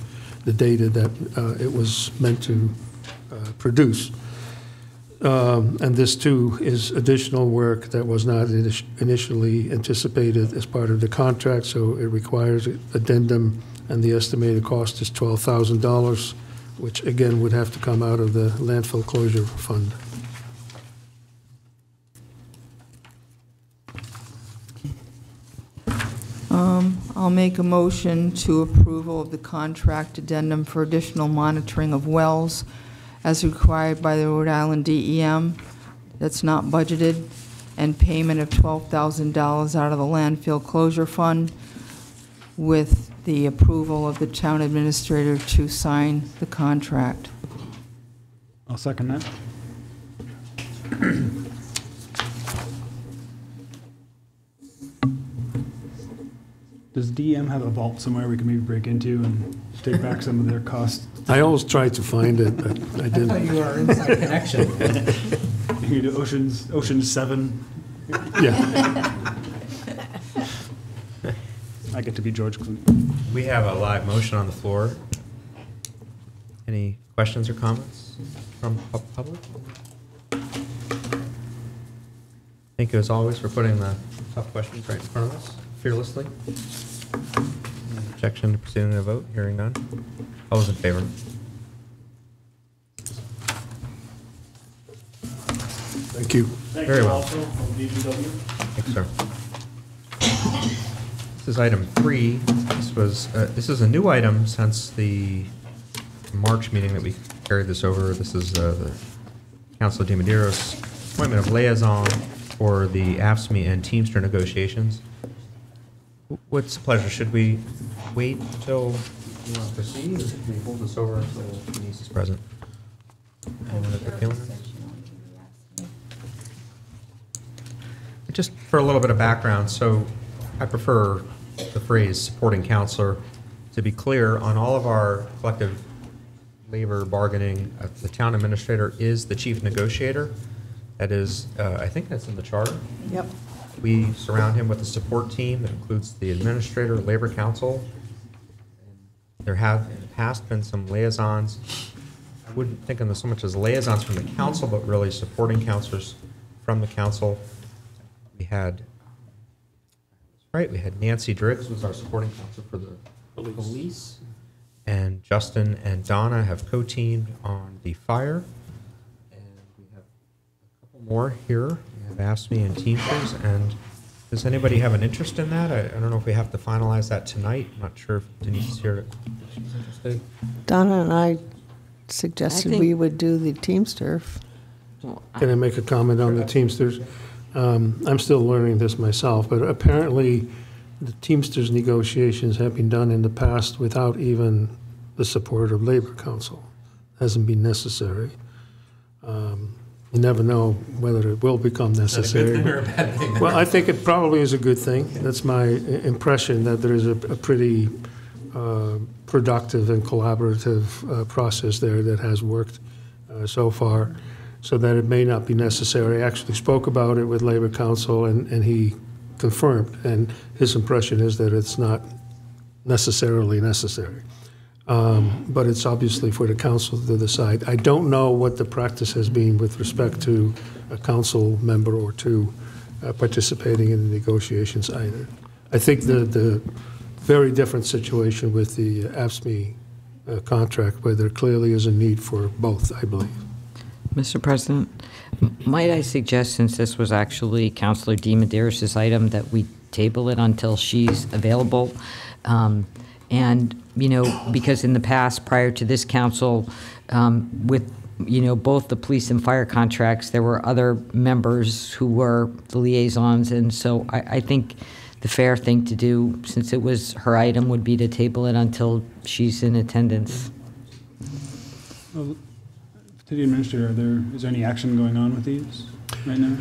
Speaker 3: data that it was meant to produce. And this, too, is additional work that was not initially anticipated as part of the contract, so it requires addendum, and the estimated cost is $12,000, which again would have to come out of the landfill closure fund.
Speaker 2: I'll make a motion to approval of the contract addendum for additional monitoring of wells as required by the Rhode Island DEM that's not budgeted, and payment of $12,000 out of the landfill closure fund, with the approval of the town administrator to sign the contract.
Speaker 9: I'll second that. Does DEM have a vault somewhere we can maybe break into and take back some of their costs?
Speaker 3: I always tried to find it, but I didn't.
Speaker 1: I thought you were inside connection.
Speaker 9: You do Ocean's 7.
Speaker 3: Yeah.
Speaker 9: I get to be George Clooney.
Speaker 1: We have a live motion on the floor. Any questions or comments from public? Thank you, as always, for putting the tough questions right in front of us fearlessly. Objection to proceeding to a vote? Hearing none. All those in favor?
Speaker 3: Thank you.
Speaker 5: Thank
Speaker 1: Very
Speaker 5: you
Speaker 1: well.
Speaker 5: also from DPW.
Speaker 1: Thanks, sir. This is item 3. This is a new item since the March meeting that we carried this over. This is the Councilor DiMadero's appointment of liaison for the AFSCME and Teamster negotiations. What's the pleasure? Should we wait until you want to proceed, or should we hold this over until Denise is present? Anyone have a feeling? Just for a little bit of background, so I prefer the phrase supporting counselor. To be clear, on all of our collective labor bargaining, the town administrator is the chief negotiator. That is, I think that's in the charter.
Speaker 4: Yep.
Speaker 1: We surround him with a support team that includes the administrator, labor council. There have in the past been some liaisons. I wouldn't think of them so much as liaisons from the council, but really supporting counselors from the council. We had Nancy Driggs was our supporting counselor for the police. And Justin and Donna have co-teamed on the fire. And we have a couple more here. We have AFSCME and Teamsters. And does anybody have an interest in that? I don't know if we have to finalize that tonight. I'm not sure if Denise is here. If she's interested.
Speaker 4: Donna and I suggested
Speaker 8: I think-
Speaker 4: we would do the Teamster.
Speaker 3: Can I make a comment on the Teamsters? I'm still learning this myself, but apparently the Teamsters negotiations have been done in the past without even the support of Labor Council. Hasn't been necessary. You never know whether it will become necessary.
Speaker 1: Is that a good thing or a bad thing?
Speaker 3: Well, I think it probably is a good thing. That's my impression, that there is a pretty productive and collaborative process there that has worked so far, so that it may not be necessary. I actually spoke about it with Labor Council, and he confirmed, and his impression is that it's not necessarily necessary. But it's obviously for the council to decide. I don't know what the practice has been with respect to a council member or two participating in the negotiations either. I think the very different situation with the AFSCME contract, where there clearly is a need for both, I believe.
Speaker 8: Mr. President, might I suggest, since this was actually Councilor DiMaderos' item, that we table it until she's available? And, you know, because in the past, prior to this council, with, you know, both the police and fire contracts, there were other members who were the liaisons, and so I think the fair thing to do, since it was her item, would be to table it until she's in attendance.
Speaker 9: Well, to the administrator, is there any action going on with these right now?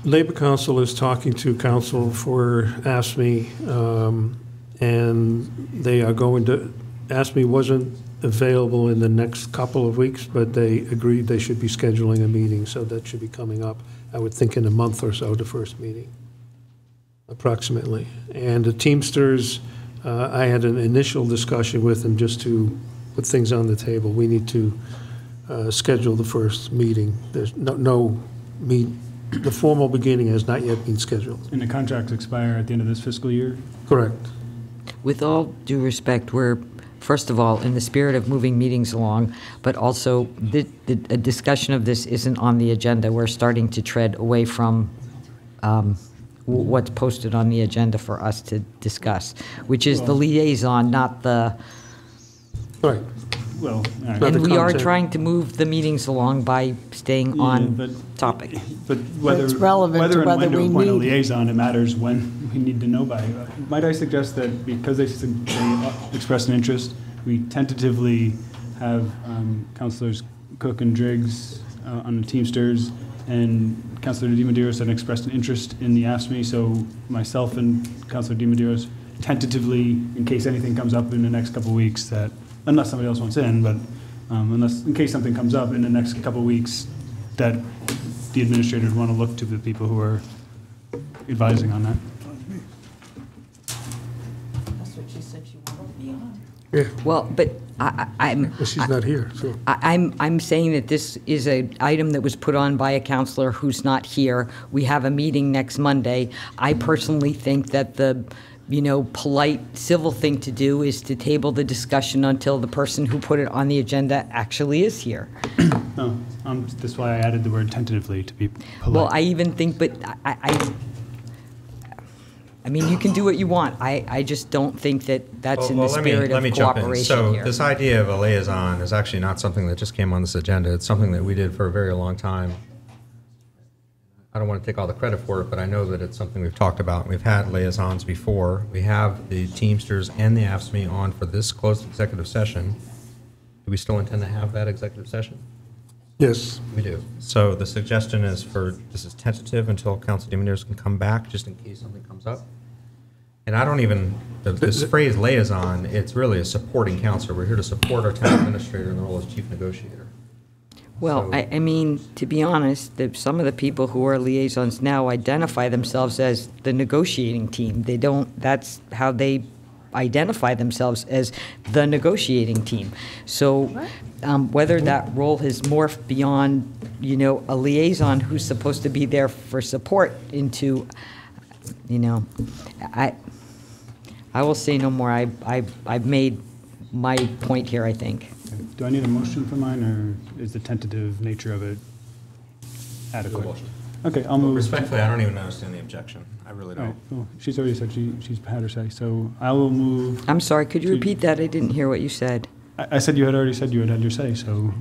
Speaker 3: Labor Council is talking to council for AFSCME, and they are going to, AFSCME wasn't available in the next couple of weeks, but they agreed they should be scheduling a meeting, so that should be coming up, I would think, in a month or so, the first meeting, approximately. And the Teamsters, I had an initial discussion with them just to put things on the table. We need to schedule the first meeting. There's the formal beginning has not yet been scheduled.
Speaker 9: And the contracts expire at the end of this fiscal year?
Speaker 3: Correct.
Speaker 8: With all due respect, we're, first of all, in the spirit of moving meetings along, but also a discussion of this isn't on the agenda. We're starting to tread away from what's posted on the agenda for us to discuss, which is the liaison, not the...
Speaker 3: Right.
Speaker 9: Well, all right.
Speaker 3: Not the
Speaker 8: And we are
Speaker 3: content.
Speaker 8: trying to move the meetings along by staying
Speaker 9: Yeah,
Speaker 8: on
Speaker 9: but-
Speaker 8: topic.
Speaker 9: But whether,
Speaker 4: It's relevant
Speaker 9: whether
Speaker 4: to
Speaker 9: and
Speaker 4: whether
Speaker 9: when to
Speaker 4: we
Speaker 9: appoint a
Speaker 4: need-
Speaker 9: liaison, it matters when we need to know by. Might I suggest that because they expressed an interest, we tentatively have Councilors Cook and Driggs on the Teamsters, and Councilor DiMaderos had expressed an interest in the AFSCME, so myself and Councilor DiMaderos tentatively, in case anything comes up in the next couple of weeks, that, unless somebody else wants in, but in case something comes up in the next couple of weeks, that the administrator would want to look to the people who are advising on that.
Speaker 8: That's what she said she wanted to be on.
Speaker 3: Yeah,
Speaker 8: Well, but I'm...
Speaker 3: but she's not here, so.
Speaker 8: I'm saying that this is an item that was put on by a counselor who's not here. We have a meeting next Monday. I personally think that the, you know, polite, civil thing to do is to table the discussion until the person who put it on the agenda actually is here.
Speaker 9: No, that's why I added the word tentatively, to be polite.
Speaker 8: Well, I even think, but I mean, you can do what you want. I just don't think that that's in the spirit
Speaker 1: let
Speaker 8: of
Speaker 1: me jump in.
Speaker 8: cooperation
Speaker 1: So
Speaker 8: here.
Speaker 1: this idea of a liaison is actually not something that just came on this agenda. It's something that we did for a very long time. I don't want to take all the credit for it, but I know that it's something we've talked about. We've had liaisons before. We have the Teamsters and the AFSCME on for this closed executive session. Do we still intend to have that executive session?
Speaker 3: Yes.
Speaker 1: We do. So the suggestion is this is tentative until Council DiManeros can come back, just in case something comes up. And I don't even, this phrase liaison, it's really a supporting counselor. We're here to support our town administrator in the role as chief negotiator.
Speaker 8: Well,
Speaker 1: So-
Speaker 8: I mean, to be honest, some of the people who are liaisons now identify themselves as the negotiating team. They don't, that's how they identify themselves, as the negotiating team. So whether that role has morphed beyond, a liaison who's supposed to be there for support into, I will say no more. I've made my point here, I think.
Speaker 9: Do I need a motion for mine, or is the tentative nature of it adequate? Okay, I'll move.
Speaker 1: Respectfully, I don't even understand the objection. I really
Speaker 9: All right,
Speaker 1: don't.
Speaker 9: well, she's already said she's had her say, so I will move.
Speaker 8: I'm sorry, could you repeat that? I didn't hear what you said.
Speaker 9: I said you had already said you had had your say, so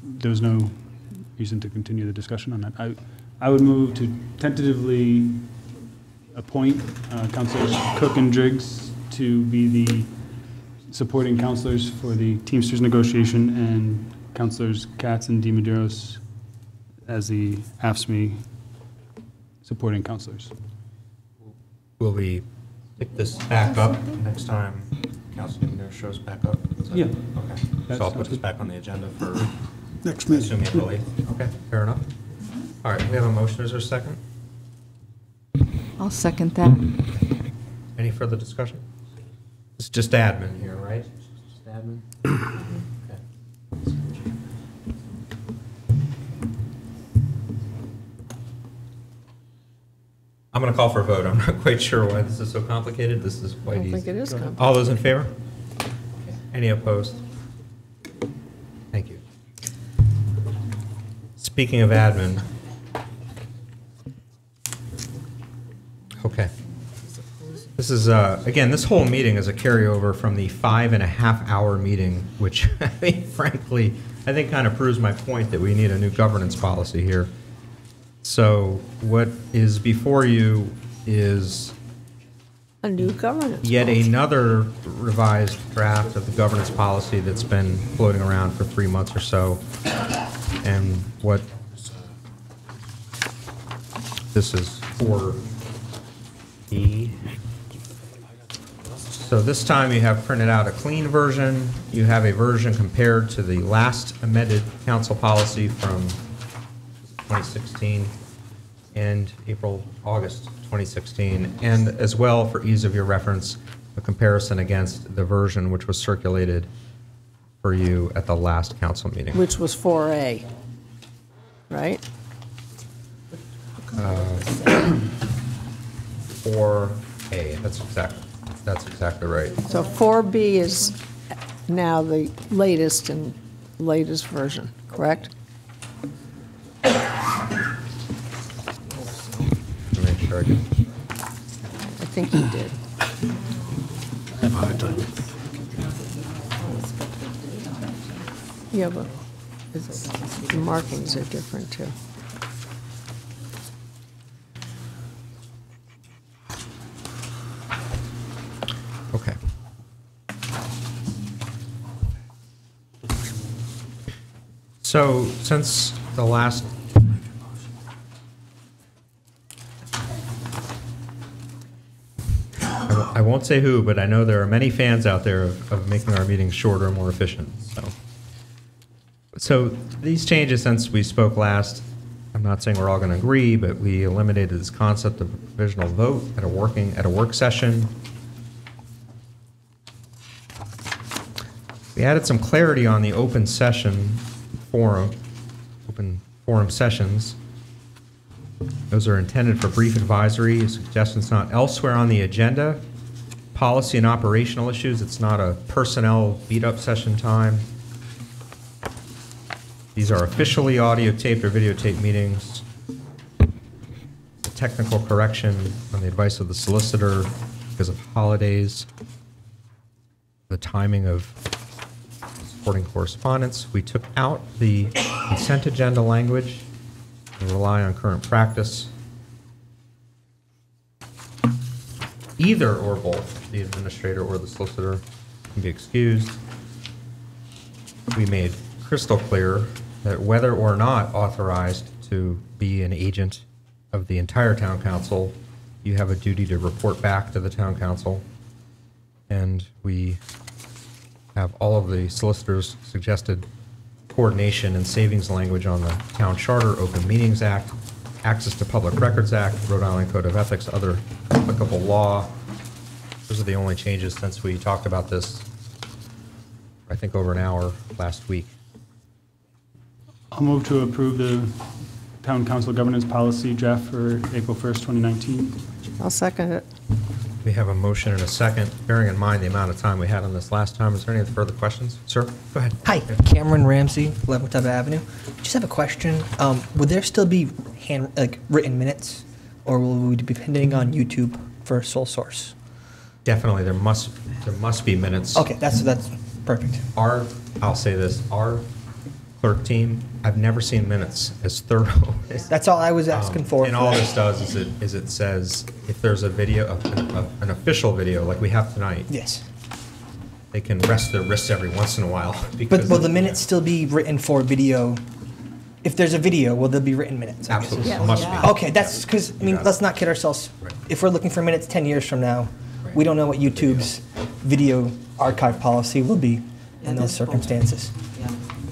Speaker 9: there was no reason to continue the discussion on that. I would move to tentatively appoint Councilors Cook and Driggs to be the supporting counselors for the Teamsters negotiation, and Councilors Katz and DiMaderos as the AFSCME supporting counselors.
Speaker 1: Will we pick this back up next time Council DiManeros shows back up? Is that-
Speaker 9: Yeah.
Speaker 1: Okay.
Speaker 9: That
Speaker 1: So I'll
Speaker 9: sounds
Speaker 1: put this
Speaker 9: good.
Speaker 1: back on the agenda for,
Speaker 6: Next meeting.
Speaker 1: assuming April 8th. Okay, fair enough. All right, we have a motion. Is there a second?
Speaker 2: I'll second that.
Speaker 1: Any further discussion? It's just admin here, right? Just admin? Okay. I'm going to call for a vote. I'm not quite sure why this is so complicated. This is
Speaker 4: I
Speaker 1: quite
Speaker 4: don't
Speaker 1: easy.
Speaker 4: think it is complicated.
Speaker 1: All those in favor? Any opposed? Thank you. Speaking of admin. Okay. This is, again, this whole meeting is a carryover from the 5.5-hour meeting, which I think, frankly, I think kind of proves my point that we need a new governance policy here. So what is before you is
Speaker 4: A new governance.
Speaker 1: yet
Speaker 4: policy.
Speaker 1: another revised draft of the governance policy that's been floating around for 3 months or so. And what this is for So this time you have printed out a clean version. You have a version compared to the last amended council policy from 2016 and August 2016, and as well, for ease of your reference, a comparison against the version which was circulated for you at the last council meeting.
Speaker 4: Which was 4A, right?
Speaker 1: 4A, that's exactly right.
Speaker 4: So 4B is now the latest version, correct?
Speaker 1: To make sure I can.
Speaker 4: I think you did.
Speaker 6: I have a hard time.
Speaker 4: Yeah, but the markings are different too.
Speaker 1: Okay. So, since the last... I won't say who, but I know there are many fans out there of making our meetings shorter and more efficient, So these changes since we spoke last, I'm not saying we're all going to agree, but we eliminated this concept of a provisional vote at a work session. We added some clarity on the open session forum, open forum sessions. Those are intended for brief advisory, suggestions not elsewhere on the agenda. Policy and operational issues, it's not a personnel beat-up session time. These are officially audio taped or videotaped meetings. technical correction on the advice of the solicitor because of holidays, the timing of supporting correspondence. We took out the consent agenda language and rely on current practice. Either or both, the administrator or the solicitor, can be excused. We made crystal clear that whether or not authorized to be an agent of the entire town council, you have a duty to report back to the town council. And we have all of the solicitors' suggested coordination and savings language on the Town Charter, Open Meetings Act, Access to Public Records Act, Rhode Island Code of Ethics, other applicable law. Those are the only changes since we talked about this, I think, over an hour last week.
Speaker 9: I'll move to approve the Town Council Governance Policy draft for April 1st, 2019.
Speaker 4: I'll second it.
Speaker 1: We have a motion and a second. Bearing in mind the amount of time we had on this last time, is there any further questions? Sir, go ahead.
Speaker 11: Hi, Cameron Ramsey, 11th Ave Avenue. Just have a question. Would there still be written minutes, or will we be depending on YouTube for sole source?
Speaker 1: Definitely, there must be minutes.
Speaker 11: Okay, that's perfect.
Speaker 1: I'll say this, our clerk team, I've never seen minutes as thorough as.
Speaker 11: That's all I was asking for.
Speaker 1: And all this does is it says, if there's a video, an official video like we have tonight.
Speaker 11: Yes.
Speaker 1: They can rest their wrists every once in a while.
Speaker 11: But will the minutes still be written for video? If there's a video, will there be written minutes?
Speaker 1: Absolutely,
Speaker 4: Yes.
Speaker 1: must be.
Speaker 11: Okay, that's because, I mean, let's not kid ourselves.
Speaker 1: Right.
Speaker 11: If we're looking for minutes 10 years from now,
Speaker 1: Right.
Speaker 11: we don't know what YouTube's video archive policy will be in those circumstances.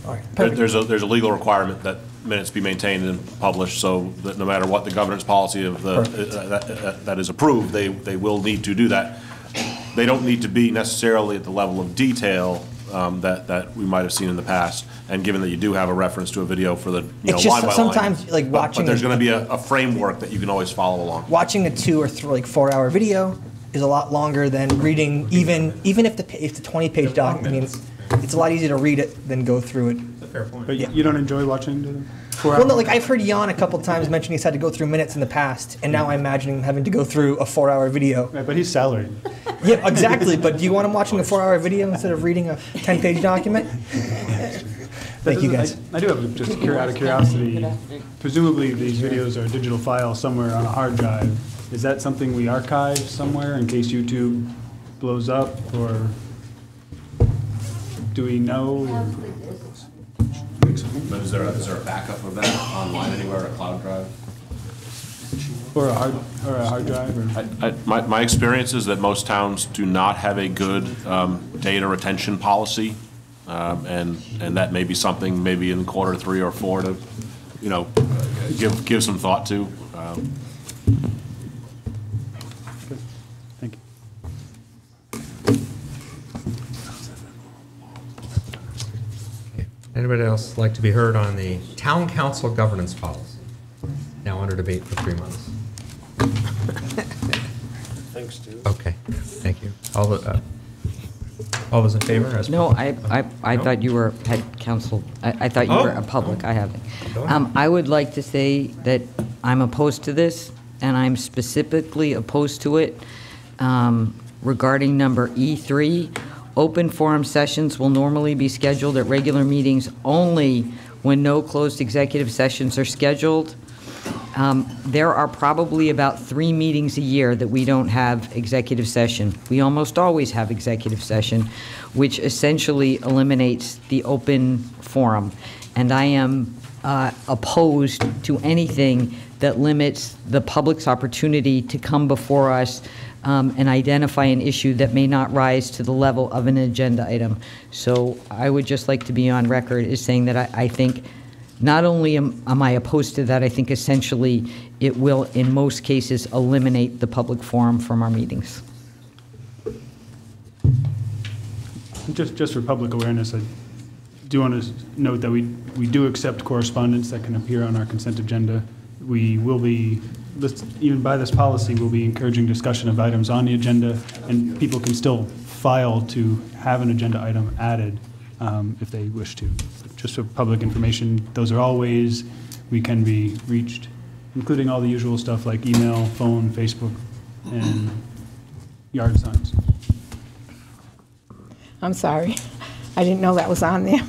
Speaker 11: All right, perfect.
Speaker 10: There's a legal requirement that minutes be maintained and published, so that no matter what the governance policy of that is approved, they will need to do that. They don't need to be necessarily at the level of detail that we might have seen in the past. And given that you do have a reference to a video for the
Speaker 11: It's just
Speaker 10: line by line,
Speaker 11: sometimes, like,
Speaker 10: but
Speaker 11: watching
Speaker 10: there's
Speaker 11: a-
Speaker 10: going to be a framework that you can always follow along.
Speaker 11: Watching a 2 or 3, 4 hour video is a lot longer than reading, even if the 20-page doc. I mean, it's a lot easier to read it than go through it.
Speaker 1: Fair point.
Speaker 9: But you don't enjoy watching the 4
Speaker 11: Well, no,
Speaker 9: hour?
Speaker 11: like I've heard Jan a couple times mention he's had to go through minutes in the past, and now I'm imagining him having to go through a 4-hour video.
Speaker 9: Right, but he's salaried.
Speaker 11: Yeah, exactly. But do you want him watching a 4-hour video instead of reading a 10-page document? Thank you, guys.
Speaker 9: I do have just out of curiosity, presumably these videos are a digital file somewhere on a hard drive. Is that something we archive somewhere in case YouTube blows up, or do we know?
Speaker 10: But is there a backup of that online anywhere, a cloud drive?
Speaker 9: Or a hard drive? Or?
Speaker 10: My experience is that most towns do not have a good data retention policy, and that may be something maybe in quarter 3 or 4 to, give some thought to.
Speaker 9: Thank you.
Speaker 1: Anybody else like to be heard on the town council governance policy? Now under debate for 3 months.
Speaker 3: Thanks, Stu.
Speaker 1: Okay, thank you. All those in favor? as
Speaker 8: No,
Speaker 1: proposed?
Speaker 8: I
Speaker 1: No?
Speaker 8: thought you were head counsel. I thought you were a public. I haven't.
Speaker 1: Go ahead.
Speaker 8: I would like to say that I'm opposed to this, and I'm specifically opposed to it regarding number E3. Open forum sessions will normally be scheduled at regular meetings only when no closed executive sessions are scheduled. There are probably about 3 meetings a year that we don't have executive session. We almost always have executive session, which essentially eliminates the open forum. And I am opposed to anything that limits the public's opportunity to come before us and identify an issue that may not rise to the level of an agenda item. So I would just like to be on record as saying that I think not only am I opposed to that, I think essentially it will, in most cases, eliminate the public forum from our meetings.
Speaker 9: Just for public awareness, I do want to note that we do accept correspondence that can appear on our consent agenda. We will be, even by this policy, we'll be encouraging discussion of items on the agenda, and people can still file to have an agenda item added if they wish to. Just for public information, those are all ways we can be reached. including all the usual stuff like email, phone, Facebook, and yard signs.
Speaker 12: I'm sorry. I didn't know that was on there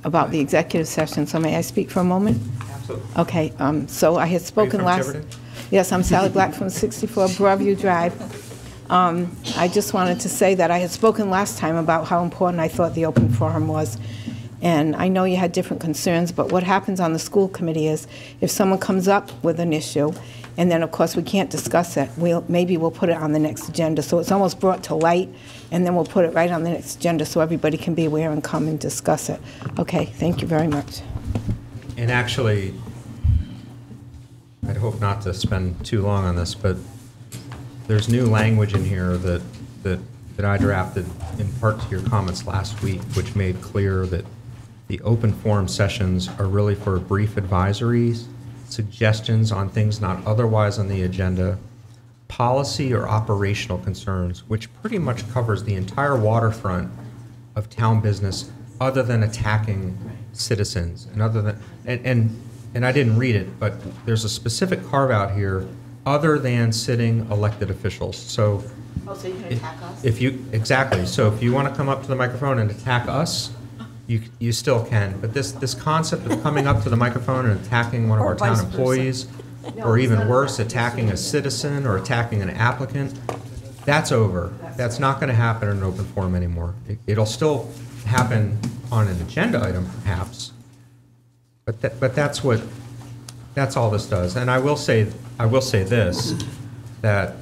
Speaker 12: about the executive session, so may I speak for a moment?
Speaker 1: Absolutely.
Speaker 12: Okay, so I had spoken
Speaker 1: from
Speaker 12: last...
Speaker 1: Tiverton?
Speaker 12: Yes, I'm Sally Black from 64 Broadview Drive. I just wanted to say that I had spoken last time about how important I thought the open forum was. And I know you had different concerns, but what happens on the school committee is if someone comes up with an issue, and then, of course, we can't discuss it, maybe we'll put it on the next agenda. So it's almost brought to light, and then we'll put it right on the next agenda so everybody can be aware and come and discuss it. Okay, thank you very much.
Speaker 1: And actually, I'd hope not to spend too long on this, but there's new language in here that I drafted in part to your comments last week, which made clear that the open forum sessions are really for brief advisories, suggestions on things not otherwise on the agenda, policy or operational concerns, which pretty much covers the entire waterfront of town business other than attacking citizens and other than, and I didn't read it, but there's a specific carve out here other than sitting elected officials. So,
Speaker 12: Oh, so you can attack us?
Speaker 1: Exactly. So if you want to come up to the microphone and attack us, you still can. But this concept of coming up to the microphone and attacking one of our town employees, or even worse, attacking a citizen or attacking an applicant, that's over. That's not going to happen in an open forum anymore. It'll still happen on an agenda item, perhaps. But that's all this does. And I will say this, that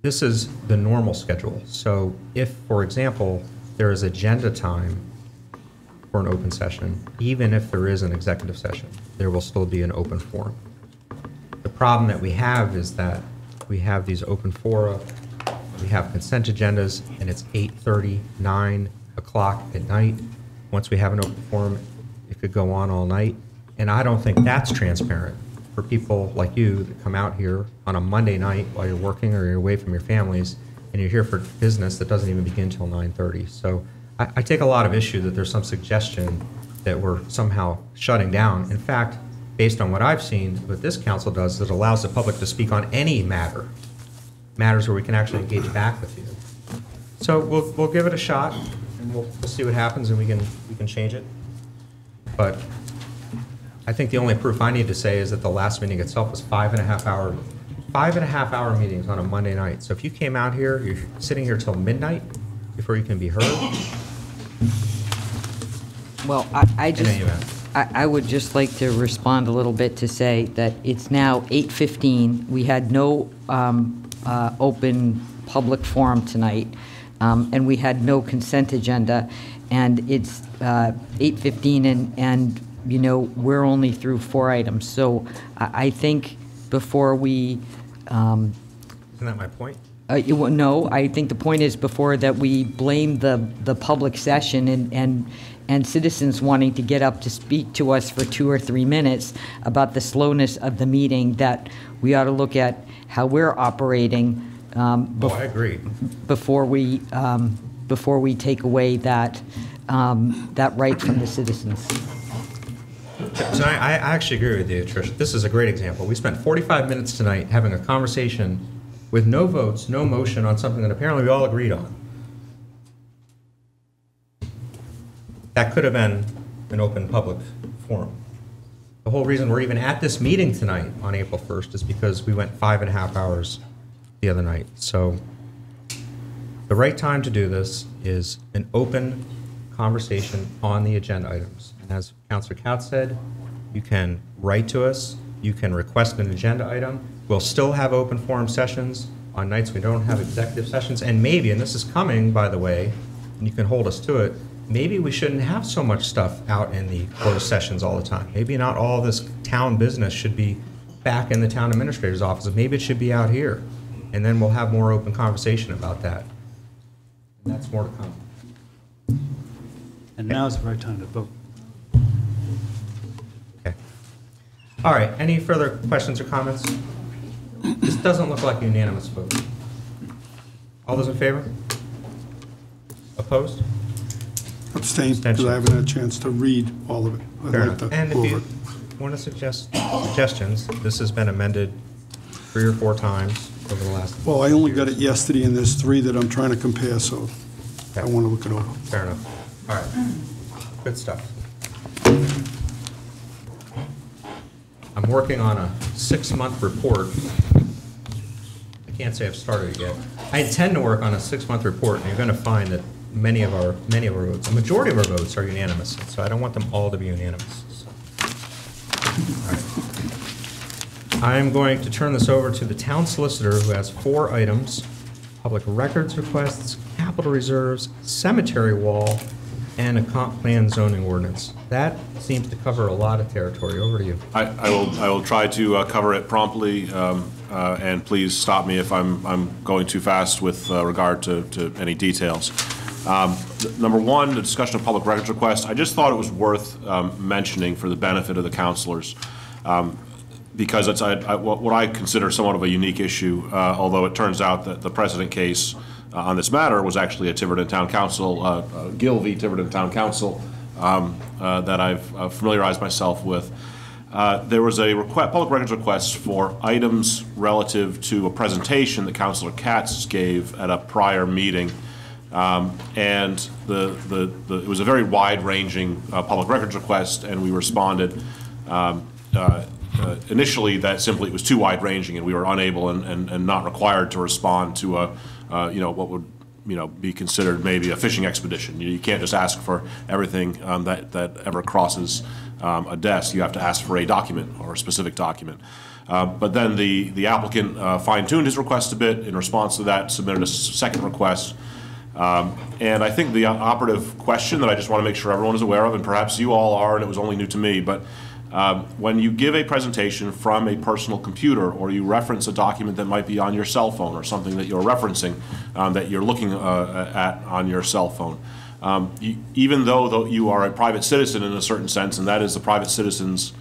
Speaker 1: this is the normal schedule. So if, for example, there is agenda time for an open session, even if there is an executive session, there will still be an open forum. The problem that we have is that we have these open fora, we have consent agendas, and it's 8:30, 9 o'clock at night. Once we have an open forum, it could go on all night. And I don't think that's transparent for people like you that come out here on a Monday night while you're working or you're away from your families, and you're here for business that doesn't even begin till 9:30. So I take a lot of issue that there's some suggestion that we're somehow shutting down. In fact, based on what I've seen, what this council does is it allows the public to speak on any matters where we can actually engage back with you. So we'll give it a shot, and we'll see what happens, and we can change it. But I think the only proof I need to say is that the last meeting itself was 5.5 hour meetings on a Monday night. So if you came out here, you're sitting here till midnight before you can be heard.
Speaker 8: Well, I would just like to respond a little bit to say that it's now 8:15. We had no open public forum tonight, and we had no consent agenda, and it's 8:15, and you know, we're only through 4 items. So I think before we...
Speaker 1: Isn't that my point?
Speaker 8: No, I think the point is before that we blame the public session and citizens wanting to get up to speak to us for 2 or 3 minutes about the slowness of the meeting, that we ought to look at how we're operating.
Speaker 1: I agree.
Speaker 8: Before we take away that right from the citizens.
Speaker 1: So I actually agree with you, Trish. This is a great example. We spent 45 minutes tonight having a conversation with no votes, no motion on something that apparently we all agreed on. That could have been an open public forum. The whole reason we're even at this meeting tonight on April 1st is because we went 5.5 hours the other night. So the right time to do this is an open conversation on the agenda items. And as Councilor Couch said, you can write to us, you can request an agenda item. We'll still have open forum sessions on nights we don't have executive sessions. And maybe, and this is coming, by the way, and you can hold us to it, maybe we shouldn't have so much stuff out in the closed sessions all the time. Maybe not all this town business should be back in the town administrator's office. Maybe it should be out here. And then we'll have more open conversation about that. And that's more to come.
Speaker 9: And now's the right time to vote.
Speaker 1: Okay. All right, any further questions or comments? This doesn't look like a unanimous vote. All those in favor? Opposed?
Speaker 6: Abstain, because I haven't had a chance to read all of it. I'd
Speaker 1: Fair
Speaker 6: like to
Speaker 1: enough. And
Speaker 6: go
Speaker 1: if
Speaker 6: over
Speaker 1: you,
Speaker 6: it.
Speaker 1: want to suggest suggestions, this has been amended 3 or 4 times over the last.
Speaker 6: Well, I only got it yesterday, and there's 3 that I'm trying to compare, so I
Speaker 1: Okay.
Speaker 6: want to look it over.
Speaker 1: Fair enough. All right. Good stuff. I'm working on a 6-month report. I can't say I've started it yet. I intend to work on a 6-month report, and you're going to find that many of our votes, a majority of our votes are unanimous, so I don't want them all to be unanimous. All right. I'm going to turn this over to the town solicitor, who has 4 items: public records requests, capital reserves, cemetery wall, and a comp plan zoning ordinance. That seems to cover a lot of territory. Over to you.
Speaker 10: I will try to cover it promptly, and please stop me if I'm going too fast with regard to any details. Number 1, the discussion of public records request. I just thought it was worth mentioning for the benefit of the councilors, because it's what I consider somewhat of a unique issue, although it turns out that the precedent case on this matter was actually a Tiverton Town Council, Gill v. Tiverton Town Council, that I've familiarized myself with. There was a public records request for items relative to a presentation that Councilor Katz gave at a prior meeting, and it was a very wide-ranging public records request, and we responded initially that simply it was too wide-ranging, and we were unable and not required to respond to what would be considered maybe a fishing expedition. You can't just ask for everything that ever crosses a desk. You have to ask for a document or a specific document. But then the applicant fine-tuned his request a bit. In response to that, submitted a second request. And I think the operative question that I just want to make sure everyone is aware of, and perhaps you all are, and it was only new to me, but when you give a presentation from a personal computer, or you reference a document that might be on your cell phone, or something that you're referencing that you're looking at on your cell phone, even though you are a private citizen in a certain sense, and that is the private citizen's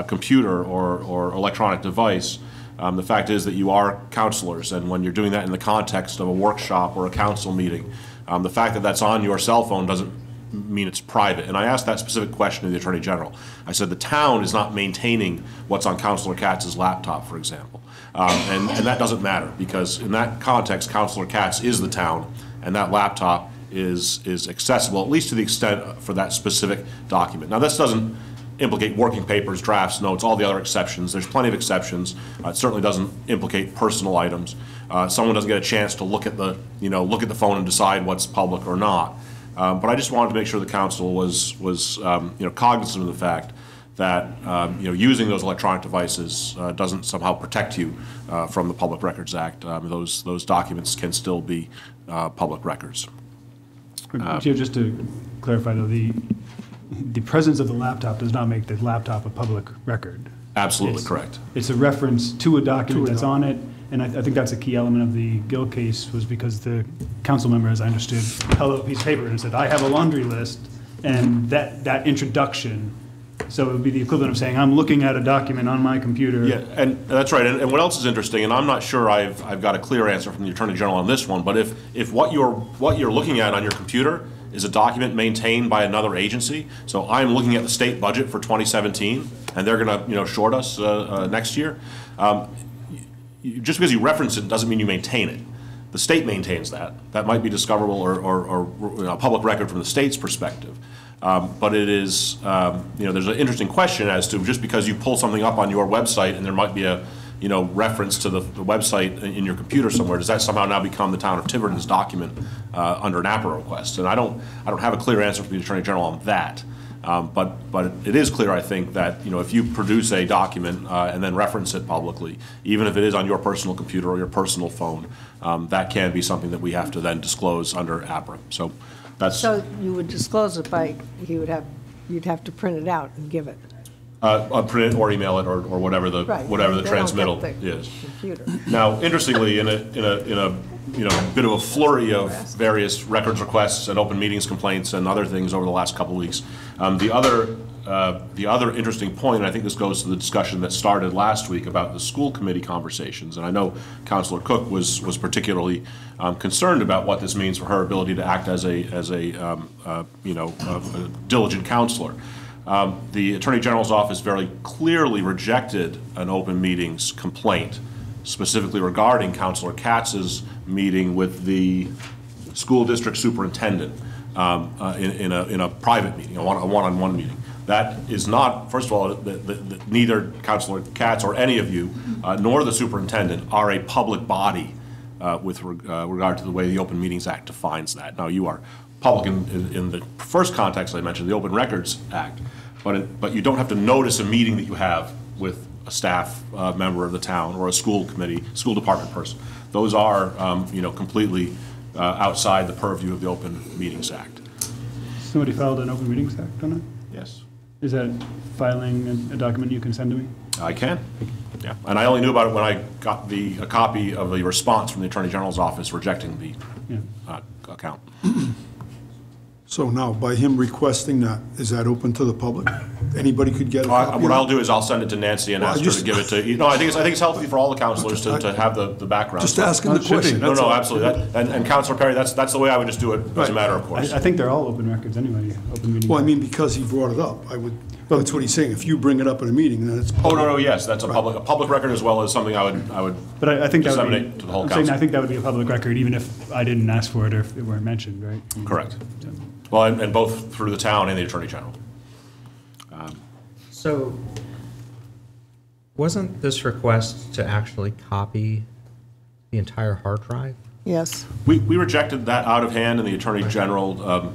Speaker 10: computer or electronic device, the fact is that you are counselors, and when you're doing that in the context of a workshop or a council meeting, the fact that that's on your cell phone doesn't mean it's private. And I asked that specific question to the Attorney General. I said the town is not maintaining what's on Councilor Katz's laptop, for example. And that doesn't matter, because in that context, Councilor Katz is the town, and that laptop is accessible, at least to the extent for that specific document. Now, this doesn't implicate working papers, drafts, notes, all the other exceptions. There's plenty of exceptions. It certainly doesn't implicate personal items. Someone doesn't get a chance to look at the phone and decide what's public or not. But I just wanted to make sure the council was cognizant of the fact that using those electronic devices doesn't somehow protect you from the Public Records Act. Those documents can still be public records.
Speaker 9: Chair, just to clarify, though, the presence of the laptop does not make the laptop a public record.
Speaker 10: Absolutely correct.
Speaker 9: It's a reference to a document that's on it, and I think that's a key element of the Gill case, was because the council member, as I understood, held up a piece of paper and said, I have a laundry list, and that introduction, so it would be the equivalent of saying, I'm looking at a document on my computer.
Speaker 10: Yeah, and that's right. And what else is interesting, and I'm not sure I've got a clear answer from the Attorney General on this one, but if what you're looking at on your computer is a document maintained by another agency, so I'm looking at the state budget for 2017, and they're going to short us next year. Just because you reference it doesn't mean you maintain it. The state maintains that. That might be discoverable or a public record from the state's perspective. But it is, there's an interesting question as to just because you pull something up on your website and there might be a, reference to the website in your computer somewhere, does that somehow now become the town of Tiverton's document under an APRA request? And I don't have a clear answer from the Attorney General on that. But it is clear, I think, that if you produce a document and then reference it publicly, even if it is on your personal computer or your personal phone, that can be something that we have to then disclose under APRA. So that's.
Speaker 4: So you would disclose it by, you'd have to print it out and give it.
Speaker 10: Print it or email it or whatever the
Speaker 4: Right.
Speaker 10: whatever the
Speaker 4: They don't
Speaker 10: transmittal
Speaker 4: get the
Speaker 10: is.
Speaker 4: computer.
Speaker 10: Now, interestingly, in a bit of a flurry of various records requests and open meetings complaints and other things over the last couple of weeks, the other interesting point, and I think this goes to the discussion that started last week about the school committee conversations, and I know Councilor Cook was particularly concerned about what this means for her ability to act as a diligent counselor. The Attorney General's office very clearly rejected an open meetings complaint, specifically regarding Councilor Katz's meeting with the school district superintendent in a private meeting, a one-on-one meeting. That is not, first of all, neither Councilor Katz or any of you, nor the superintendent, are a public body with regard to the way the Open Meetings Act defines that. Now, you are public in the first context I mentioned, the Open Records Act, but you don't have to notice a meeting that you have with a staff member of the town or a school committee, school department person. Those are, completely outside the purview of the Open Meetings Act.
Speaker 9: Somebody filed an Open Meetings Act on it?
Speaker 10: Yes.
Speaker 9: Is that filing a document you can send to me?
Speaker 10: I can, yeah. And I only knew about it when I got a copy of the response from the Attorney General's office rejecting the account.
Speaker 6: So now, by him requesting that, is that open to the public? Anybody could get a copy?
Speaker 10: What I'll do is I'll send it to Nancy and ask her to give it to you. No, I think it's healthy for all the counselors to have the background.
Speaker 6: Just asking the question.
Speaker 10: No, absolutely. And Councilor Perry, that's the way I would just do it as a matter of course.
Speaker 9: I think they're all open records anyway, open meetings.
Speaker 6: Well, I mean, because he brought it up, that's what he's saying. If you bring it up at a meeting, then it's public.
Speaker 10: Oh, no, yes, that's a public record as well as something I would
Speaker 9: But I think that would be,
Speaker 10: disseminate to the whole
Speaker 9: I'm saying
Speaker 10: council.
Speaker 9: I think that would be a public record even if I didn't ask for it or if it weren't mentioned, right?
Speaker 10: Correct. Well, and both through the town and the Attorney General.
Speaker 1: So, wasn't this request to actually copy the entire hard drive?
Speaker 4: Yes.
Speaker 10: We rejected that out of hand, and the Attorney General,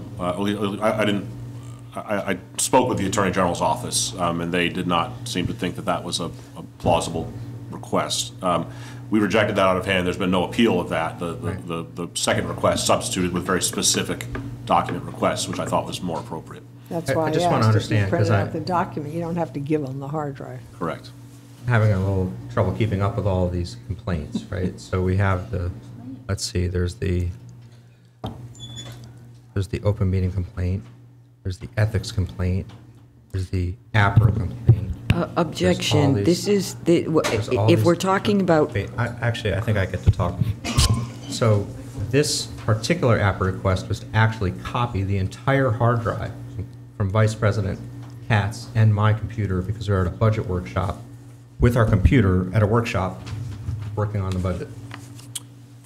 Speaker 10: I spoke with the Attorney General's office, and they did not seem to think that was a plausible request. We rejected that out of hand. There's been no appeal of that. The second request substituted with very specific document requests, which I thought was more appropriate.
Speaker 4: That's why I
Speaker 1: just want to
Speaker 4: asked if you
Speaker 1: understand,
Speaker 4: printed
Speaker 1: 'cause
Speaker 4: out the document, you don't have to give them the hard drive.
Speaker 10: Correct.
Speaker 1: Having a little trouble keeping up with all of these complaints, right? So we have let's see, there's the open meeting complaint, there's the ethics complaint, there's the APRA complaint.
Speaker 8: Objection,
Speaker 1: There's all
Speaker 8: this is, if
Speaker 1: these-
Speaker 8: we're talking about,
Speaker 1: Wait, actually, I think I get to talk. So this particular APRA request was to actually copy the entire hard drive from Vice President Katz and my computer because we were at a budget workshop with our computer at a workshop working on the budget.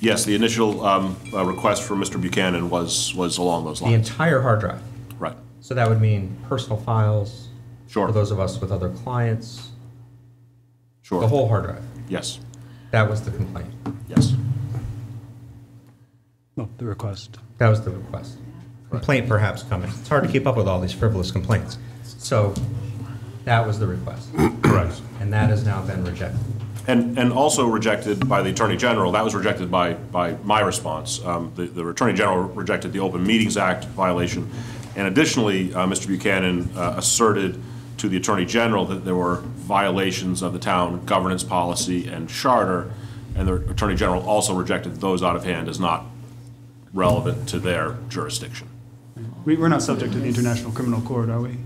Speaker 10: Yes, the initial request from Mr. Buchanan was along those
Speaker 1: The
Speaker 10: lines.
Speaker 1: entire hard drive.
Speaker 10: Right.
Speaker 1: So that would mean personal files.
Speaker 10: Sure.
Speaker 1: For those of us with other clients.
Speaker 10: Sure.
Speaker 1: The whole hard drive.
Speaker 10: Yes.
Speaker 1: That was the complaint.
Speaker 10: Yes.
Speaker 9: Oh, the request.
Speaker 1: That was the request. Complaint perhaps coming. It's hard to keep up with all these frivolous complaints. So that was the request.
Speaker 10: Correct.
Speaker 1: And that has now been rejected.
Speaker 10: And also rejected by the Attorney General. That was rejected by my response. The Attorney General rejected the Open Meetings Act violation. And additionally, Mr. Buchanan asserted to the Attorney General that there were violations of the town governance policy and charter, and the Attorney General also rejected those out of hand as not relevant to their jurisdiction.
Speaker 9: We're not subject to the International Criminal Court, are we?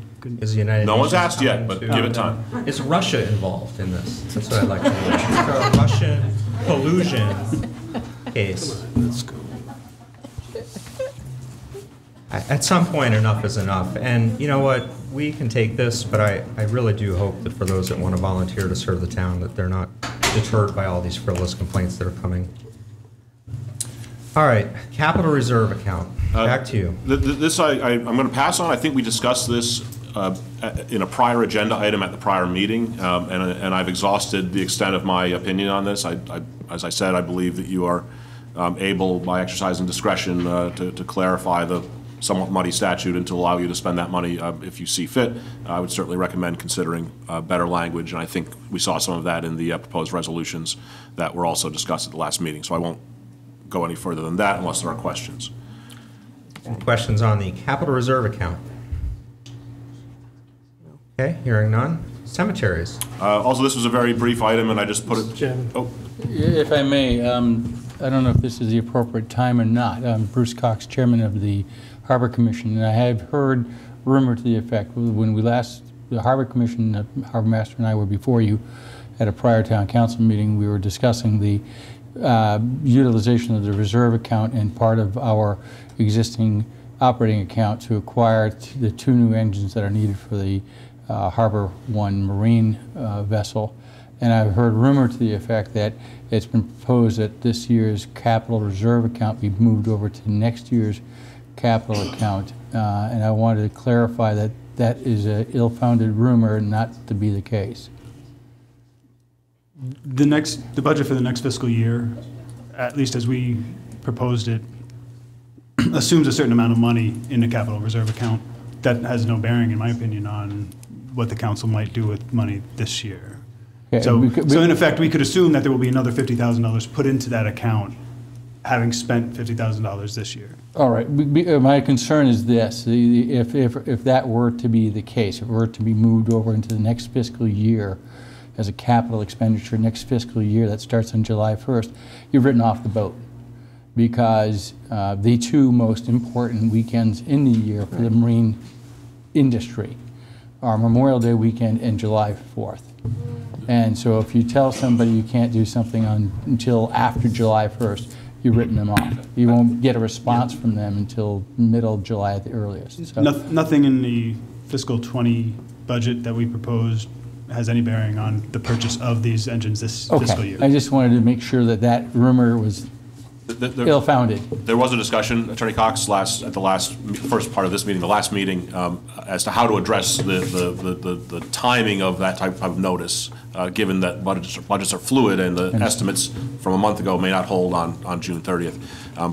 Speaker 1: Is the United
Speaker 10: No one's
Speaker 1: Nations
Speaker 10: asked yet,
Speaker 1: coming
Speaker 10: but
Speaker 1: to-
Speaker 10: give it time.
Speaker 1: Is Russia involved in this? That's what I'd like to know. Is there a Russian collusion case?
Speaker 3: Let's go.
Speaker 1: At some point, enough is enough. And you know what? We can take this, but I really do hope that for those that want to volunteer to serve the town, that they're not deterred by all these frivolous complaints that are coming. All right, capital reserve account. Back to you.
Speaker 10: This I'm going to pass on. I think we discussed this in a prior agenda item at the prior meeting, and I've exhausted the extent of my opinion on this. As I said, I believe that you are able, by exercising discretion, to clarify the somewhat muddy statute and to allow you to spend that money if you see fit. I would certainly recommend considering better language, and I think we saw some of that in the proposed resolutions that were also discussed at the last meeting. So I won't go any further than that unless there are questions.
Speaker 1: Questions on the capital reserve account? Okay, hearing none. Cemeteries.
Speaker 10: Also, this was a very brief item, and I just put it.
Speaker 3: Chairman.
Speaker 10: Oh,
Speaker 13: If I may, I don't know if this is the appropriate time or not. I'm Bruce Cox, Chairman of the Harbor Commission, and I have heard rumor to the effect, when the Harbor Commission, Harbor Master and I were before you at a prior town council meeting, we were discussing the utilization of the reserve account, and part of our existing operating account to acquire the 2 new engines that are needed for the Harbor One Marine vessel. And I've heard rumor to the effect that it's been proposed that this year's capital reserve account be moved over to next year's capital account. And I wanted to clarify that that is an ill-founded rumor and not to be the case.
Speaker 9: The budget for the next fiscal year, at least as we proposed it, assumes a certain amount of money in the capital reserve account. That has no bearing, in my opinion, on what the council might do with money this year.
Speaker 13: Yeah,
Speaker 9: So in effect, we could assume that there will be another $50,000 put into that account, having spent $50,000 this year.
Speaker 13: All right. My concern is this: if that were to be the case, if it were to be moved over into the next fiscal year as a capital expenditure next fiscal year that starts on July 1st, you've written off the boat, because the 2 most important weekends in the year for the marine industry are Memorial Day weekend and July 4th. And so if you tell somebody you can't do something until after July 1st, you've written them off. You won't get a response from them until middle of July at the earliest. So,
Speaker 9: Nothing in the fiscal 20 budget that we proposed has any bearing on the purchase of these engines this fiscal year.
Speaker 13: I just wanted to make sure that that rumor was ill-founded.
Speaker 10: There was a discussion, Attorney Cox, at the first part of this meeting, the last meeting, as to how to address the timing of that type of notice, given that budgets are fluid and the estimates from a month ago may not hold on June 30th.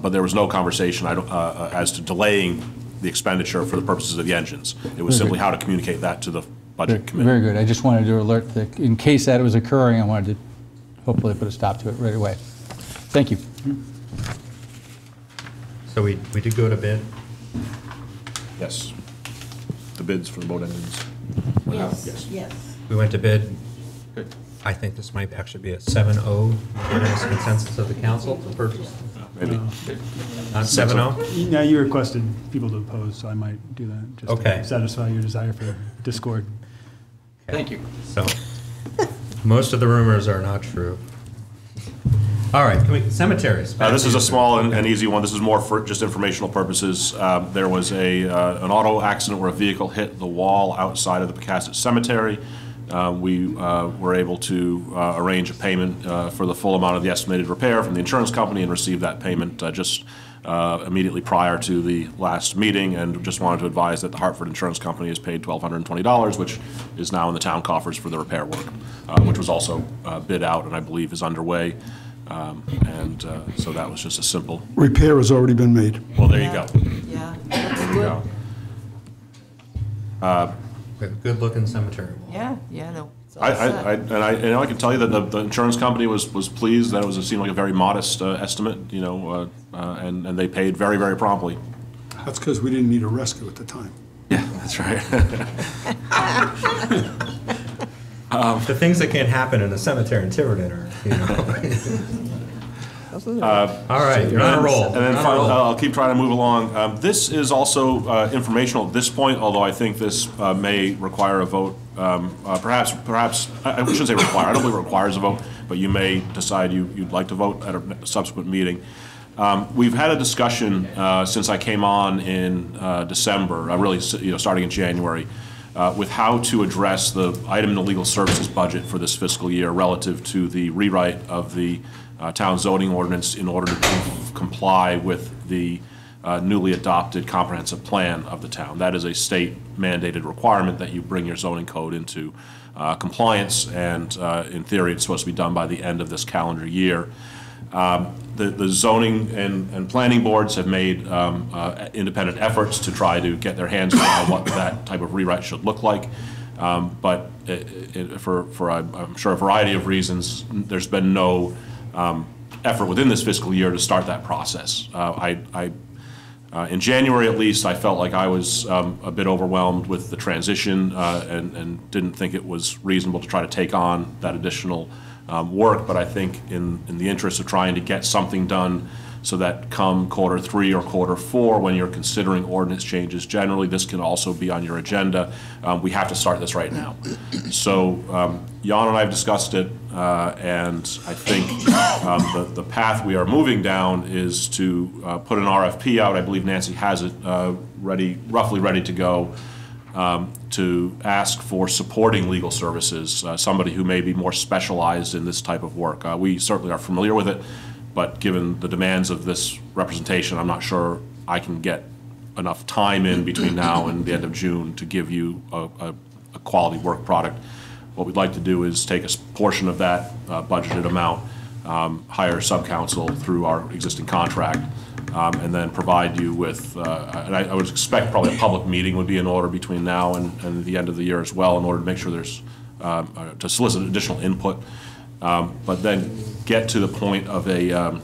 Speaker 10: But there was no conversation as to delaying the expenditure for the purposes of the engines. It was simply how to communicate that to the budget committee.
Speaker 13: Very good. I just wanted to alert that in case that was occurring, I wanted to hopefully put a stop to it right away. Thank you.
Speaker 1: So we did go to bid?
Speaker 10: Yes. The bids for the boat engines.
Speaker 4: Yes.
Speaker 1: We went to bid. I think this might actually be a 7-0 unanimous consensus of the council to purchase.
Speaker 10: Maybe.
Speaker 1: Not 7-0?
Speaker 9: Yeah, you requested people to oppose, so I might do that, just
Speaker 1: Okay.
Speaker 9: to satisfy your desire for discord.
Speaker 13: Thank you.
Speaker 1: So, most of the rumors are not true. All right, cemeteries.
Speaker 10: This is a small and easy one. This is more for just informational purposes. There was an auto accident where a vehicle hit the wall outside of the Pecasset Cemetery. We were able to arrange a payment for the full amount of the estimated repair from the insurance company and received that payment just immediately prior to the last meeting, and just wanted to advise that the Hartford Insurance Company has paid $1,220, which is now in the town coffers for the repair work, which was also bid out and I believe is underway. So that was just a simple.
Speaker 6: Repair has already been made.
Speaker 10: Well, there you go.
Speaker 2: Yeah, that's good.
Speaker 1: Good-looking cemetery wall.
Speaker 2: Yeah, no.
Speaker 10: I can tell you that the insurance company was pleased that it seemed like a very modest estimate, and they paid very, very promptly.
Speaker 6: That's because we didn't need a rescue at the time.
Speaker 10: Yeah, that's right.
Speaker 1: The things that can't happen in a cemetery in Tiverton are, all right, you're on a roll.
Speaker 10: And then finally, I'll keep trying to move along. This is also informational at this point, although I think this may require a vote. Perhaps, I shouldn't say require. I don't believe it requires a vote, but you may decide you'd like to vote at a subsequent meeting. We've had a discussion since I came on in December, really, starting in January, with how to address the item in the legal services budget for this fiscal year relative to the rewrite of the town zoning ordinance in order to comply with the newly adopted comprehensive plan of the town. That is a state mandated requirement that you bring your zoning code into compliance, and in theory it's supposed to be done by the end of this calendar year. The zoning and planning boards have made independent efforts to try to get their hands around what that type of rewrite should look like. But for I'm sure a variety of reasons, there's been no effort within this fiscal year to start that process. In January, at least, I felt like I was a bit overwhelmed with the transition and didn't think it was reasonable to try to take on that additional work. But I think in the interest of trying to get something done so that come quarter 3 or quarter 4, when you're considering ordinance changes, generally this can also be on your agenda. We have to start this right now. So Jan and I have discussed it, and I think the path we are moving down is to put an RFP out. I believe Nancy has it roughly ready to go, to ask for supporting legal services, somebody who may be more specialized in this type of work. We certainly are familiar with it, but given the demands of this representation, I'm not sure I can get enough time in between now and the end of June to give you a quality work product. What we'd like to do is take a portion of that budgeted amount, hire sub-counsel through our existing contract, and then provide you with, and I would expect probably a public meeting would be in order between now and the end of the year as well, in order to make sure there's, to solicit additional input, but then get to the point of a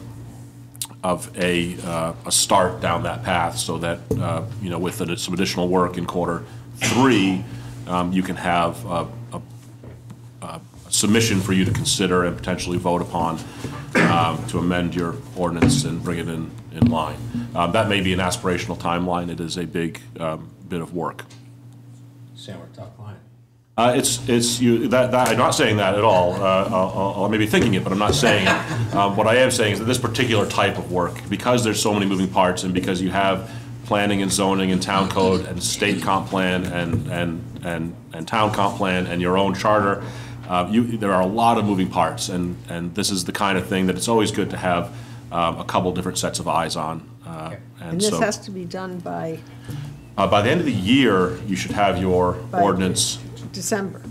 Speaker 10: start down that path, so that, you know, with some additional work in quarter 3, you can have a submission for you to consider and potentially vote upon, to amend your ordinance and bring it in line. That may be an aspirational timeline. It is a big bit of work.
Speaker 1: Sam, we're a tough client.
Speaker 10: I'm not saying that at all. I may be thinking it, but I'm not saying it. What I am saying is that this particular type of work, because there's so many moving parts, and because you have planning and zoning and town code and state comp plan and town comp plan and your own charter, there are a lot of moving parts, and this is the kind of thing that it's always good to have a couple different sets of eyes on.
Speaker 4: And this has to be done by
Speaker 10: the end of the year, you should have your ordinance
Speaker 4: December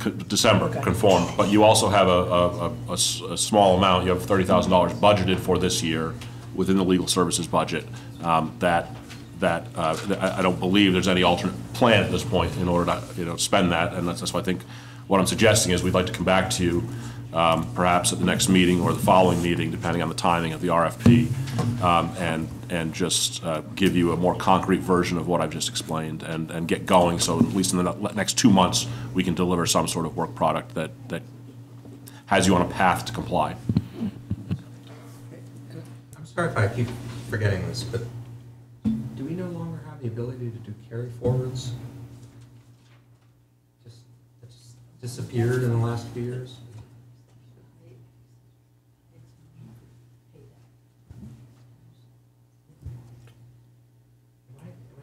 Speaker 10: okay. Conformed, but you also have a small amount. You have $30,000 budgeted for this year within the legal services budget. I don't believe there's any alternate plan at this point in order to spend that, and that's why I think what I'm suggesting is we'd like to come back to you perhaps at the next meeting or the following meeting, depending on the timing of the RFP, and just give you a more concrete version of what I've just explained, and get going, so at least in the next 2 months we can deliver some sort of work product that has you on a path to comply.
Speaker 1: I'm sorry if I keep forgetting this, but do we no longer have the ability to do carry forwards? It's disappeared in the last few years?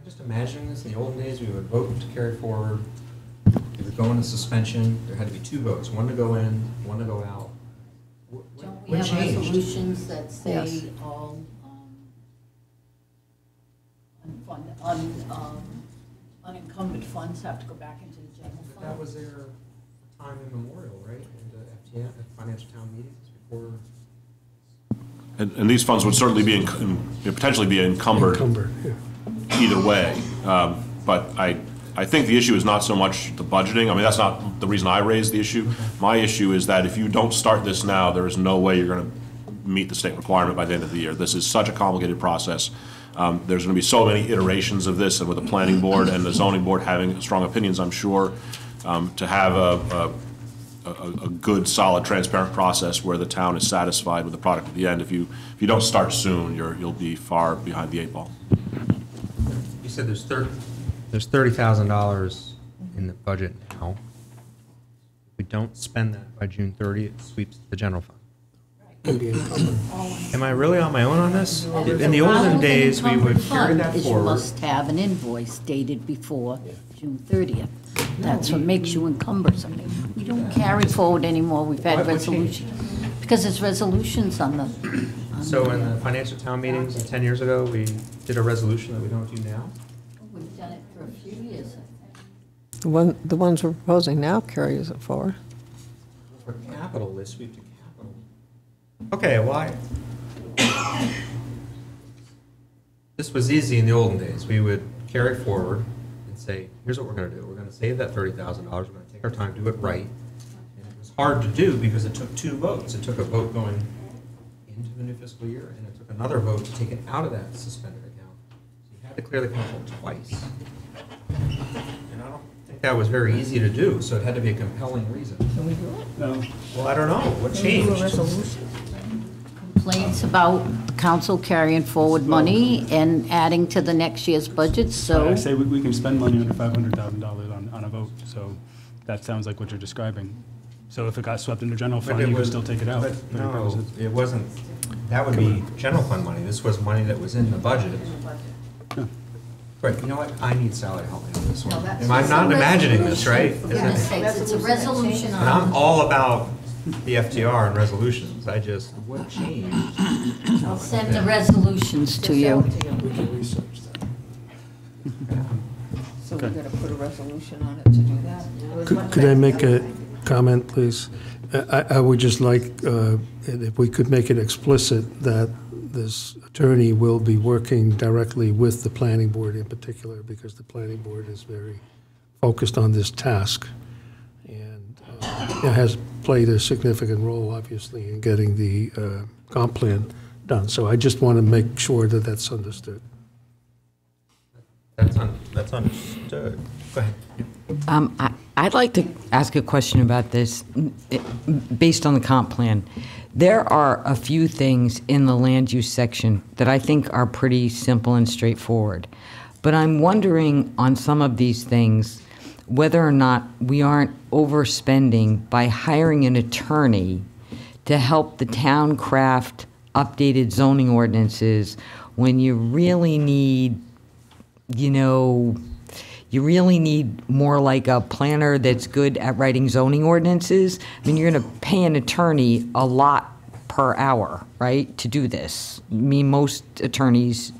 Speaker 1: Just imagining this, in the olden days, we would vote to carry forward, we would go into suspension, there had to be 2 votes, one to go in, one to go out.
Speaker 14: Don't we have resolutions that say
Speaker 4: Yes.
Speaker 14: all unencumbered funds have to go back into the general
Speaker 1: But
Speaker 14: fund?
Speaker 1: that was there time immemorial, right, in the FTM, at financial town meetings before.
Speaker 10: And these funds would certainly be potentially be encumbered.
Speaker 3: Yeah.
Speaker 10: Either way, but I think the issue is not so much the budgeting. I mean, that's not the reason I raised the issue. My issue is that if you don't start this now, there is no way you're going to meet the state requirement by the end of the year. This is such a complicated process. There's going to be so many iterations of this, and with the planning board and the zoning board having strong opinions, I'm sure, to have a good, solid, transparent process where the town is satisfied with the product at the end. If you don't start soon, you'll be far behind the 8 ball.
Speaker 1: You said there's $30,000 in the budget now. If we don't spend that by June 30, it sweeps the general fund. Am I really on my own on this? In the olden days, we would carry that
Speaker 14: You
Speaker 1: forward.
Speaker 14: must have an invoice dated before June 30th. That's what makes you encumbersome. We don't carry forward anymore. We've had
Speaker 1: What changed?
Speaker 14: resolutions. Because it's resolutions on the.
Speaker 1: So in the financial town meetings 10 years ago, we did a resolution that we don't do now?
Speaker 14: We've done it for a few years, I think.
Speaker 4: The ones we're proposing now carries it forward.
Speaker 1: For capital, they sweep to capital. Okay, why? This was easy in the olden days. We would carry forward and say, here's what we're going to do. We're going to save that $30,000. We're going to take our time, do it right. And it was hard to do because it took 2 votes. It took a vote going into the new fiscal year, and it took another vote to take it out of that suspended account. So you had to clear the council twice. And I don't think that was very easy to do, so it had to be a compelling reason.
Speaker 14: Can we do it?
Speaker 5: No.
Speaker 1: Well, I don't know. What
Speaker 14: Can we do a
Speaker 1: changed?
Speaker 14: resolution? complaints about council carrying forward money and adding to the next year's budget, so.
Speaker 9: I say we can spend money under $500,000 on a vote, so that sounds like what you're describing. So if it got swept into general fund, you could still take it out.
Speaker 1: But no, it wasn't, that would be general fund money. This was money that was in the budget. Right, you know what? I need Sally to help me with this one. I'm not imagining this, right?
Speaker 14: It's a resolution
Speaker 1: And I'm all about the FTR and resolutions. I just, what changed?
Speaker 14: I'll send the resolutions to you.
Speaker 3: We can research that.
Speaker 2: So we're going to put a resolution on it to do that?
Speaker 3: Could I make a comment, please? I would just like, if we could make it explicit that this attorney will be working directly with the planning board in particular, because the planning board is very focused on this task. And it has played a significant role, obviously, in getting the comp plan done. So I just want to make sure that that's understood.
Speaker 1: That's understood. Go ahead.
Speaker 8: I'd like to ask a question about this based on the comp plan. There are a few things in the land use section that I think are pretty simple and straightforward. But I'm wondering on some of these things whether or not we aren't overspending by hiring an attorney to help the town craft updated zoning ordinances when you really need, you really need more like a planner that's good at writing zoning ordinances. I mean, you're going to pay an attorney a lot per hour, right, to do this. I mean, most attorneys,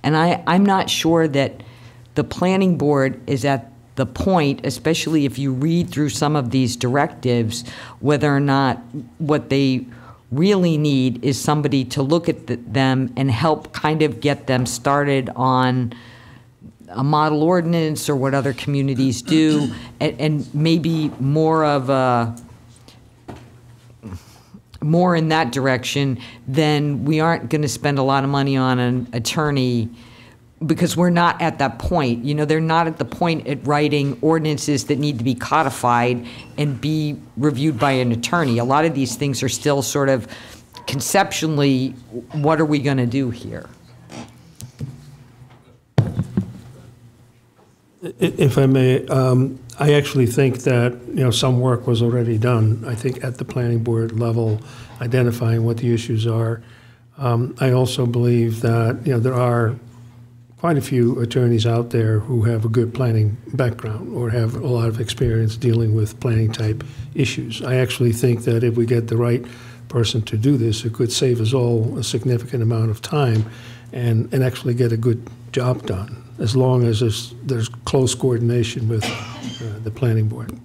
Speaker 8: and I'm not sure that the planning board is at the point, especially if you read through some of these directives, whether or not what they really need is somebody to look at them and help kind of get them started on a model ordinance or what other communities do, and maybe more in that direction. Then we aren't going to spend a lot of money on an attorney, because we're not at that point. They're not at the point at writing ordinances that need to be codified and be reviewed by an attorney. A lot of these things are still sort of conceptually, what are we going to do here?
Speaker 3: If I may, I actually think that, some work was already done, I think, at the planning board level, identifying what the issues are. I also believe that, there are quite a few attorneys out there who have a good planning background or have a lot of experience dealing with planning type issues. I actually think that if we get the right person to do this, it could save us all a significant amount of time and actually get a good job done, as long as there's close coordination with the planning board.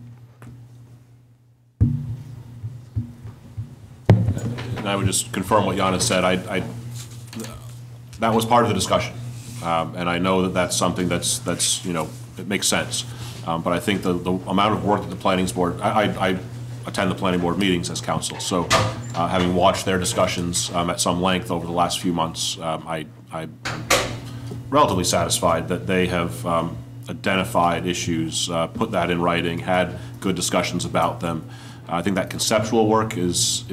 Speaker 10: And I would just confirm what Jan has said. That was part of the discussion. And I know that that's something that's it makes sense. But I think the amount of work that the planning board, I attend the planning board meetings as counsel. So having watched their discussions at some length over the last few months, I'm relatively satisfied that they have identified issues, put that in writing, had good discussions about them. I think that conceptual work is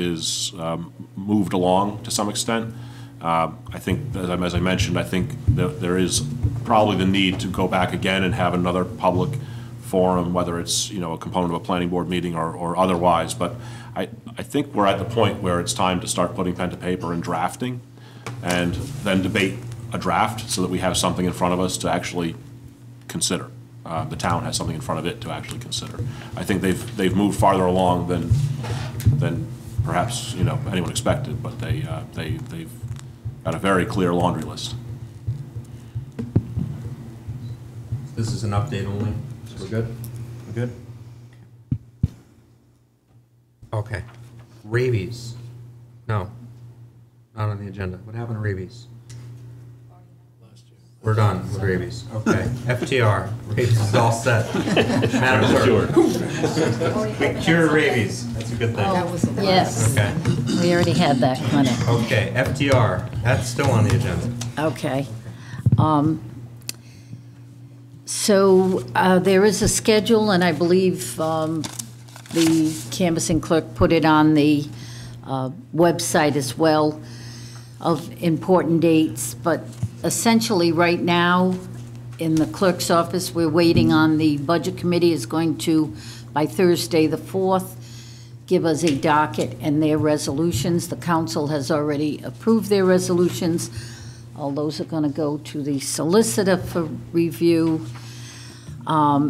Speaker 10: moved along to some extent. I think, as I mentioned, I think that there is probably the need to go back again and have another public forum, whether it's a component of a planning board meeting or otherwise. But I think we're at the point where it's time to start putting pen to paper and drafting, and then debate a draft so that we have something in front of us to actually consider. The town has something in front of it to actually consider. I think they've moved farther along than perhaps anyone expected, but they've got a very clear laundry list.
Speaker 1: This is an update only, so we're good? We're good? Okay. Rabies. No, not on the agenda. What happened to rabies? We're done with rabies. Okay. FTR. Rabies is all set. Madam Clerk. We cured rabies. That's a good thing.
Speaker 14: Yes.
Speaker 1: Okay.
Speaker 14: We already had that clinic.
Speaker 1: Okay. FTR. That's still on the agenda.
Speaker 14: Okay. So there is a schedule, and I believe the canvassing clerk put it on the website as well. of important dates, but essentially, right now, in the clerk's office, we're waiting on the Budget Committee is going to, by Thursday, the 4th, give us a docket and their resolutions. The council has already approved their resolutions. All those are going to go to the solicitor for review. By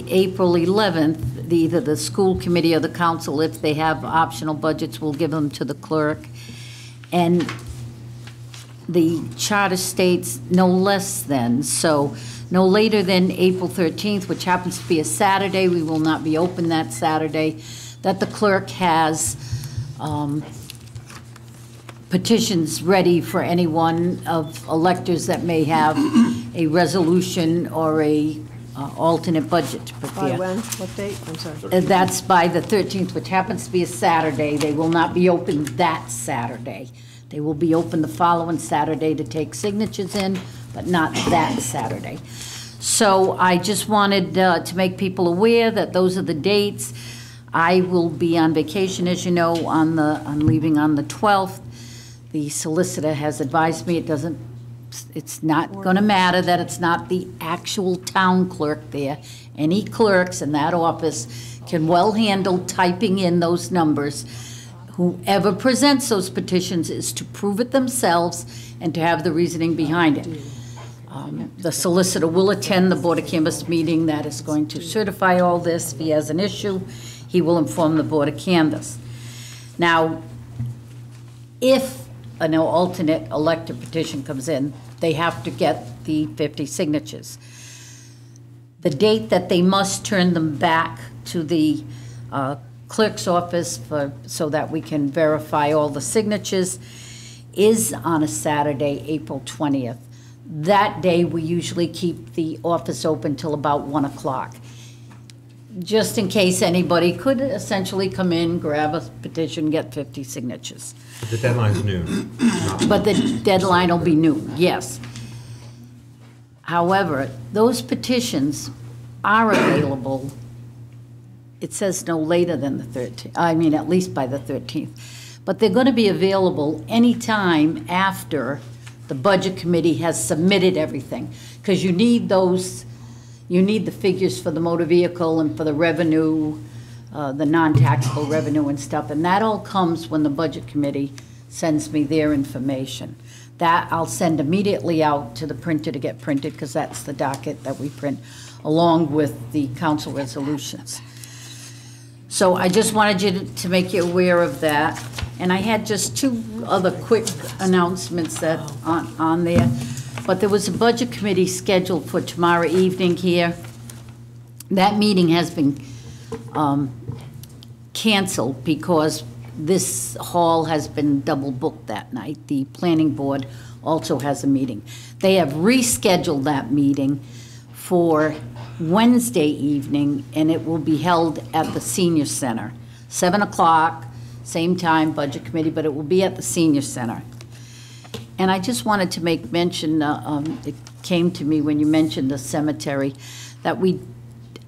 Speaker 14: April 11th, either the school committee or the council, if they have optional budgets, will give them to the clerk. And the charter states no less than, so no later than April 13th, which happens to be a Saturday, we will not be open that Saturday, that the clerk has petitions ready for anyone of electors that may have a resolution or a alternate budget to prepare.
Speaker 4: By when? What date? I'm sorry.
Speaker 14: That's by the 13th, which happens to be a Saturday. They will not be open that Saturday. They will be open the following Saturday to take signatures in, but not that Saturday. So I just wanted to make people aware that those are the dates. I will be on vacation, as you know, I'm leaving on the 12th. The solicitor has advised me it's not going to matter that it's not the actual town clerk there. Any clerks in that office can well handle typing in those numbers. Whoever presents those petitions is to prove it themselves and to have the reasoning behind it. The solicitor will attend the Board of Canvass meeting that is going to certify all this. If he has an issue, he will inform the Board of Canvass. Now, if an alternate elected petition comes in, they have to get the 50 signatures. The date that they must turn them back to the clerk's office so that we can verify all the signatures is on a Saturday, April 20th. That day, we usually keep the office open till about 1 o'clock, just in case anybody could essentially come in, grab a petition, get 50 signatures.
Speaker 1: The deadline's noon.
Speaker 14: But the deadline will be noon, yes. However, those petitions are available, it says no later than the 13th, I mean at least by the 13th. But they're going to be available anytime after the Budget Committee has submitted everything, because you need those, you need the figures for the motor vehicle and for the revenue, the non-taxable revenue and stuff, and that all comes when the Budget Committee sends me their information. That I'll send immediately out to the printer to get printed, because that's the docket that we print, along with the council resolutions. So I just wanted you to make you aware of that. And I had just two other quick announcements that on there. But there was a Budget Committee scheduled for tomorrow evening here. That meeting has been canceled because this hall has been double booked that night. The Planning Board also has a meeting. They have rescheduled that meeting for Wednesday evening, and it will be held at the Senior Center, 7 o'clock, same time, Budget Committee, but it will be at the Senior Center. And I just wanted to make mention, it came to me when you mentioned the cemetery, that we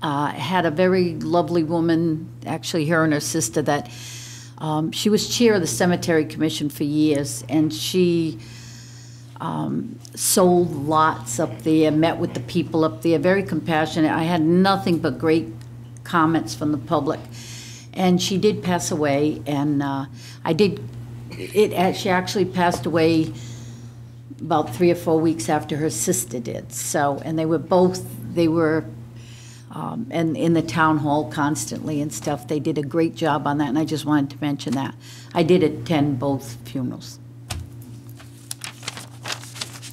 Speaker 14: had a very lovely woman, actually her and her sister, that she was chair of the Cemetery Commission for years, and she sold lots up there, met with the people up there, very compassionate. I had nothing but great comments from the public. And she did pass away, and she actually passed away about 3 or 4 weeks after her sister did. So, and they were and in the town hall constantly and stuff. They did a great job on that, and I just wanted to mention that. I did attend both funerals.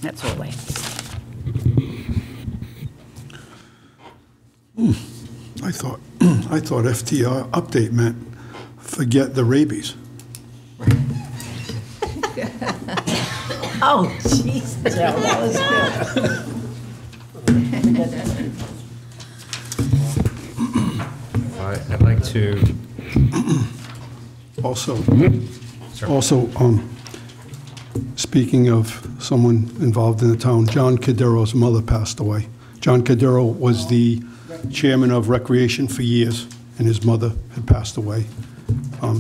Speaker 14: That's all I have to say.
Speaker 6: I thought FTR update meant forget the rabies.
Speaker 14: Oh, jeez, Joe, that was
Speaker 1: good. I'd like to...
Speaker 6: Also, speaking of someone involved in the town, John Cadero's mother passed away. John Cadero was the chairman of Recreation for years, and his mother had passed away.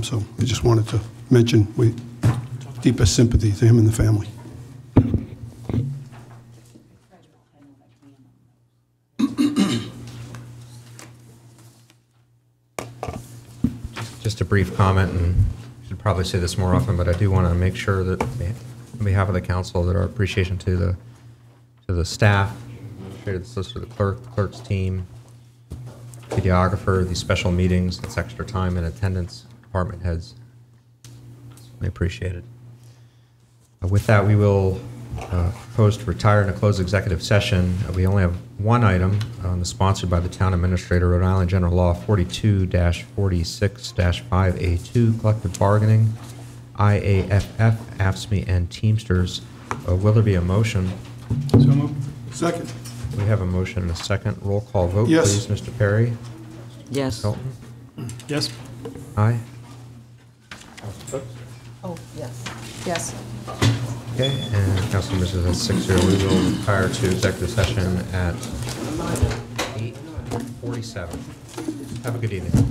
Speaker 6: So I just wanted to mention we deepest sympathy to him and the family.
Speaker 1: Just a brief comment, and I should probably say this more often, but I do want to make sure that, on behalf of the council, that our appreciation to the staff, the solicitor, the clerk's team, videographer, these special meetings, this extra time and attendance, department heads, we appreciate it. With that, we will propose to retire in a closed executive session. We only have one item sponsored by the Town Administrator, Rhode Island General Law 42-46-5A2, collective bargaining, IAFF, AFSCME, and Teamsters. Will there be a motion?
Speaker 9: So moved.
Speaker 6: Second.
Speaker 1: We have a motion and a second. Roll call vote,
Speaker 6: Yes.
Speaker 1: please. Mr. Perry?
Speaker 8: Yes.
Speaker 1: Hilton?
Speaker 9: Yes.
Speaker 1: Aye?
Speaker 4: Oh, yes. Yes.
Speaker 1: Okay, and council members, at 6:00, we will retire to executive session at 8:47. Have a good evening.